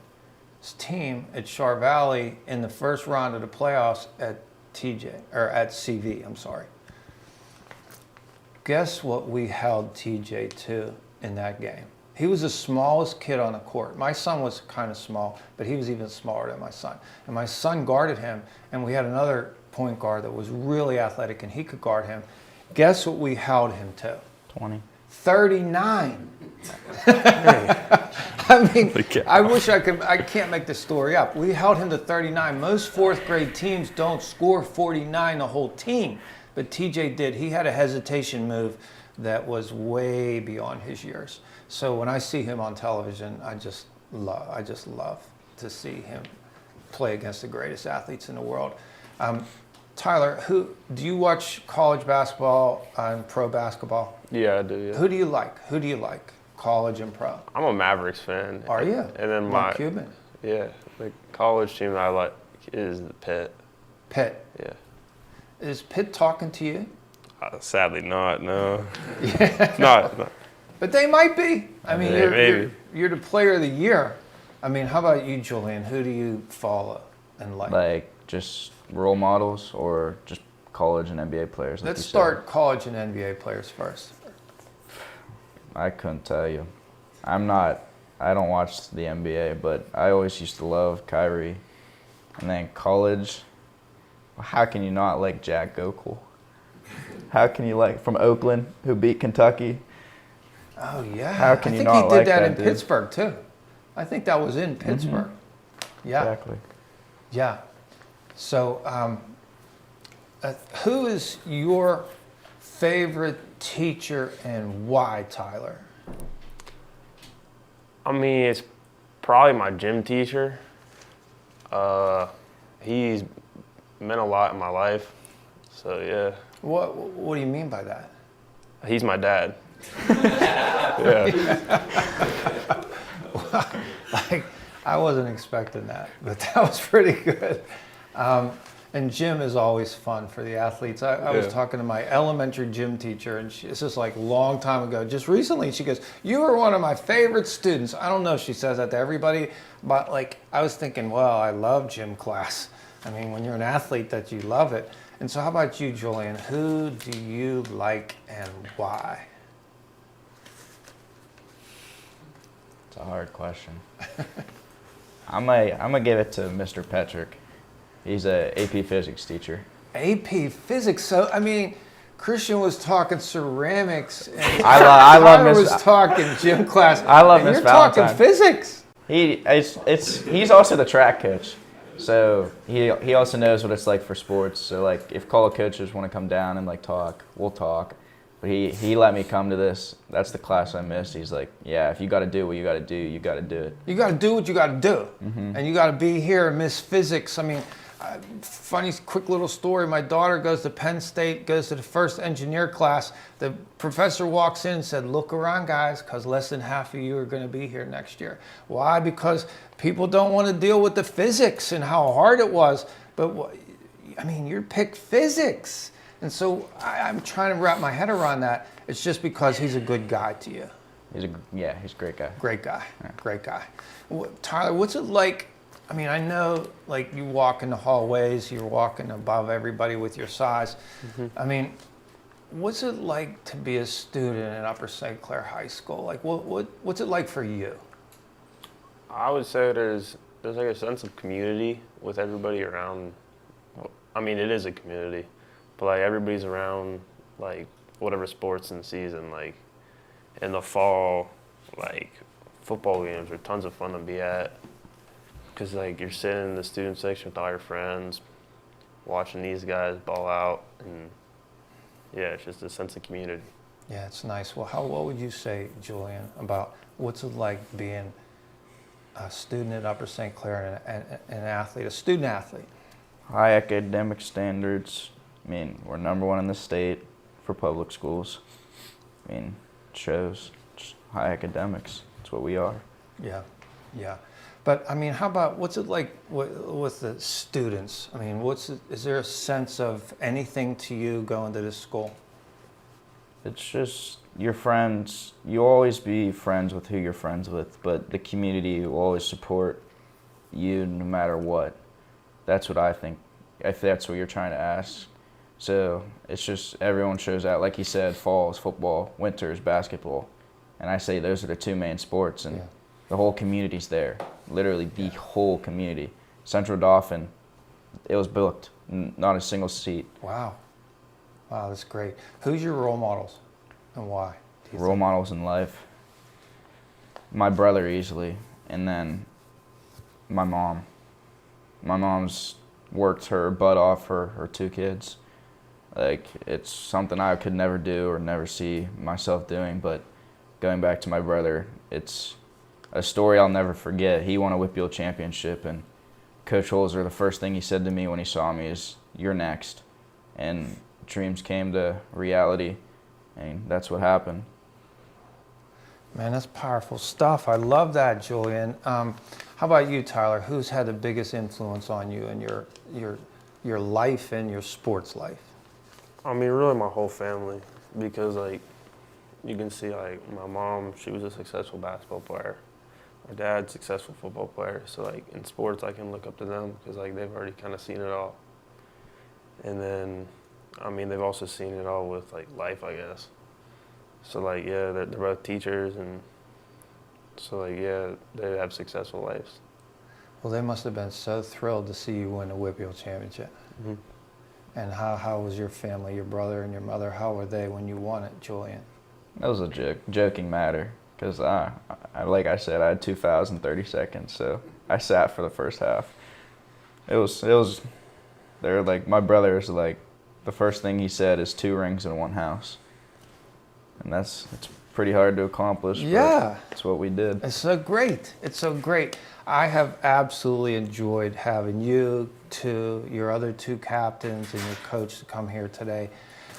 team at Char Valley in the first round of the playoffs at CV, I'm sorry. Guess what we held TJ to in that game? He was the smallest kid on the court. My son was kind of small, but he was even smaller than my son. And my son guarded him, and we had another point guard that was really athletic, and he could guard him. Guess what we held him to?
20.
39. I mean, I wish I could. I can't make this story up. We held him to 39. Most 4th grade teams don't score 49 the whole team, but TJ did. He had a hesitation move that was way beyond his years. So when I see him on television, I just love to see him play against the greatest athletes in the world. Tyler, do you watch college basketball and pro basketball?
Yeah, I do. Yeah.
Who do you like? College and pro?
I'm a Mavericks fan.
Are you?
And then
Mark Cuban.
Yeah, the college team that I like is the Pitt.
Pitt.
Yeah.
Is Pitt talking to you?
Sadly not, no. Not.
But they might be. I mean,
Maybe.
you're the player of the year. I mean, how about you, Julian? Who do you follow and like?
Like just role models or just college and NBA players? Like
Let's
you said?
start college and NBA players first.
I couldn't tell you. I don't watch the NBA, but I always used to love Kyrie. And then college, how can you not like Jack Gokel? How can you like, from Oakland, who beat Kentucky?
Oh yeah.
How can
I
you
think
not
he did
like
that
that
in
dude?
Pittsburgh too. I think that was in Pittsburgh. Yeah.
Exactly.
Yeah. So, who is your favorite teacher and why, Tyler?
I mean, it's probably my gym teacher. He's meant a lot in my life. So yeah,
What do you mean by that?
he's my dad. Yeah.
Like, I wasn't expecting that, but that was pretty good. And gym is always fun for the athletes. I was
Yeah.
talking to my elementary gym teacher, and this is like a long time ago. Just recently, she goes, "You were one of my favorite students." I don't know if she says that to everybody, but like I was thinking, well, I love gym class. I mean, when you're an athlete, that you love it. And so, how about you, Julian? Who do you like and why?
It's a hard question. I'm gonna give it to Mr. Petrick. He's a AP Physics teacher.
AP Physics. So, I mean, Christian was talking ceramics, and
I love
Tyler
Miss-
was talking gym class.
I love
and
Miss
you're talking
Valentine.
physics.
He's also the track coach, so he also knows what it's like for sports. So like if college coaches want to come down and like talk, we'll talk. But he let me come to this. That's the class I missed. He's like, yeah, if you got to do what you got to do, you got to do it.
You got to do what you got to do,
Mm-hmm.
and you got to be here, Miss Physics. I mean, funny, quick little story. My daughter goes to Penn State, goes to the first engineer class. The professor walks in and said, "Look around, guys, because less than half of you are going to be here next year." Why? Because people don't want to deal with the physics and how hard it was. But I mean, you picked physics. And so I'm trying to wrap my head around that. It's just because he's a good guy to you.
He's a great guy.
Great guy. Great guy. Tyler, what's it like? I mean, I know like you walk in the hallways, you're walking above everybody with your size. I mean, what's it like to be a student at Upper St. Clair High School? Like, what's it like for you?
I would say there's like a sense of community with everybody around. I mean, it is a community, but like everybody's around like whatever sports in the season. Like in the fall, like football games are tons of fun to be at because like you're sitting in the student section with all your friends, watching these guys ball out, and yeah, it's just a sense of community.
Yeah, it's nice. Well, what would you say, Julian, about what's it like being a student at Upper St. Clair and an athlete, a student athlete?
High academic standards. I mean, we're number one in the state for public schools. I mean, it shows just high academics. That's what we are.
Yeah, yeah. But I mean, how about what's it like with the students? I mean, is there a sense of anything to you going to this school?
It's just your friends. You'll always be friends with who you're friends with, but the community will always support you no matter what. That's what I think, if that's what you're trying to ask. So it's just everyone shows out. Like you said, fall is football, winter is basketball. And I say those are the two main sports, and the whole community's there. Literally the whole community. Central Dauphin, it was booked, not a single seat.
Wow. Wow, that's great. Who's your role models and why?
Role models in life. My brother easily, and then my mom. My mom's worked her butt off for her two kids. Like, it's something I could never do or never see myself doing, but going back to my brother, it's a story I'll never forget. He won a Whitfield championship, and Coach Holzer, the first thing he said to me when he saw me is, "You're next." And dreams came to reality, and that's what happened.
Man, that's powerful stuff. I love that, Julian. How about you, Tyler? Who's had the biggest influence on you in your life and your sports life?
I mean, really my whole family, because like you can see like my mom, she was a successful basketball player. My dad's a successful football player, so like in sports I can look up to them because like they've already kind of seen it all. And then, I mean, they've also seen it all with like life, I guess. So like, yeah, they're both teachers, and so like, yeah, they have successful lives.
Well, they must have been so thrilled to see you win the Whitfield Championship.
Mm-hmm.
And how was your family, your brother and your mother? How were they when you won it, Julian?
That was a joking matter because like I said, I had 2 fouls in 30 seconds, so I sat for the first half. It was. They're like, my brother is like, the first thing he said is 2 rings in 1 house, and it's pretty hard to accomplish.
Yeah,
but it's what we did.
It's so great. It's so great. I have absolutely enjoyed having you, your other 2 captains, and your coach to come here today.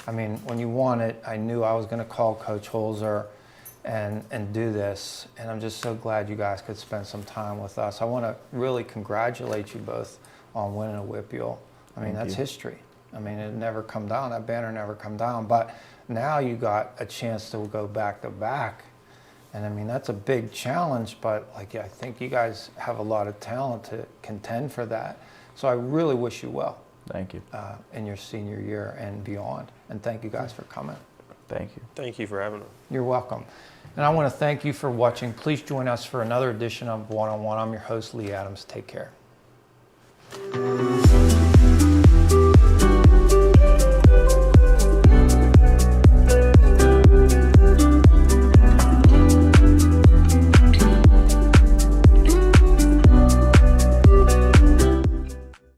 I mean, when you won it, I knew I was going to call Coach Holzer and do this, and I'm just so glad you guys could spend some time with us. I want to really congratulate you both on winning a Whitfield. I mean, that's history. I mean, it never come down. That banner never come down. But now you got a chance to go back to back. And I mean, that's a big challenge, but like, I think you guys have a lot of talent to contend for that. So I really wish you well.
Thank you.
In your senior year and beyond. And thank you guys for coming.
Thank you.
Thank you for having us.
You're welcome. And I want to thank you for watching. Please join us for another edition of One on One. I'm your host, Lee Adams. Take care.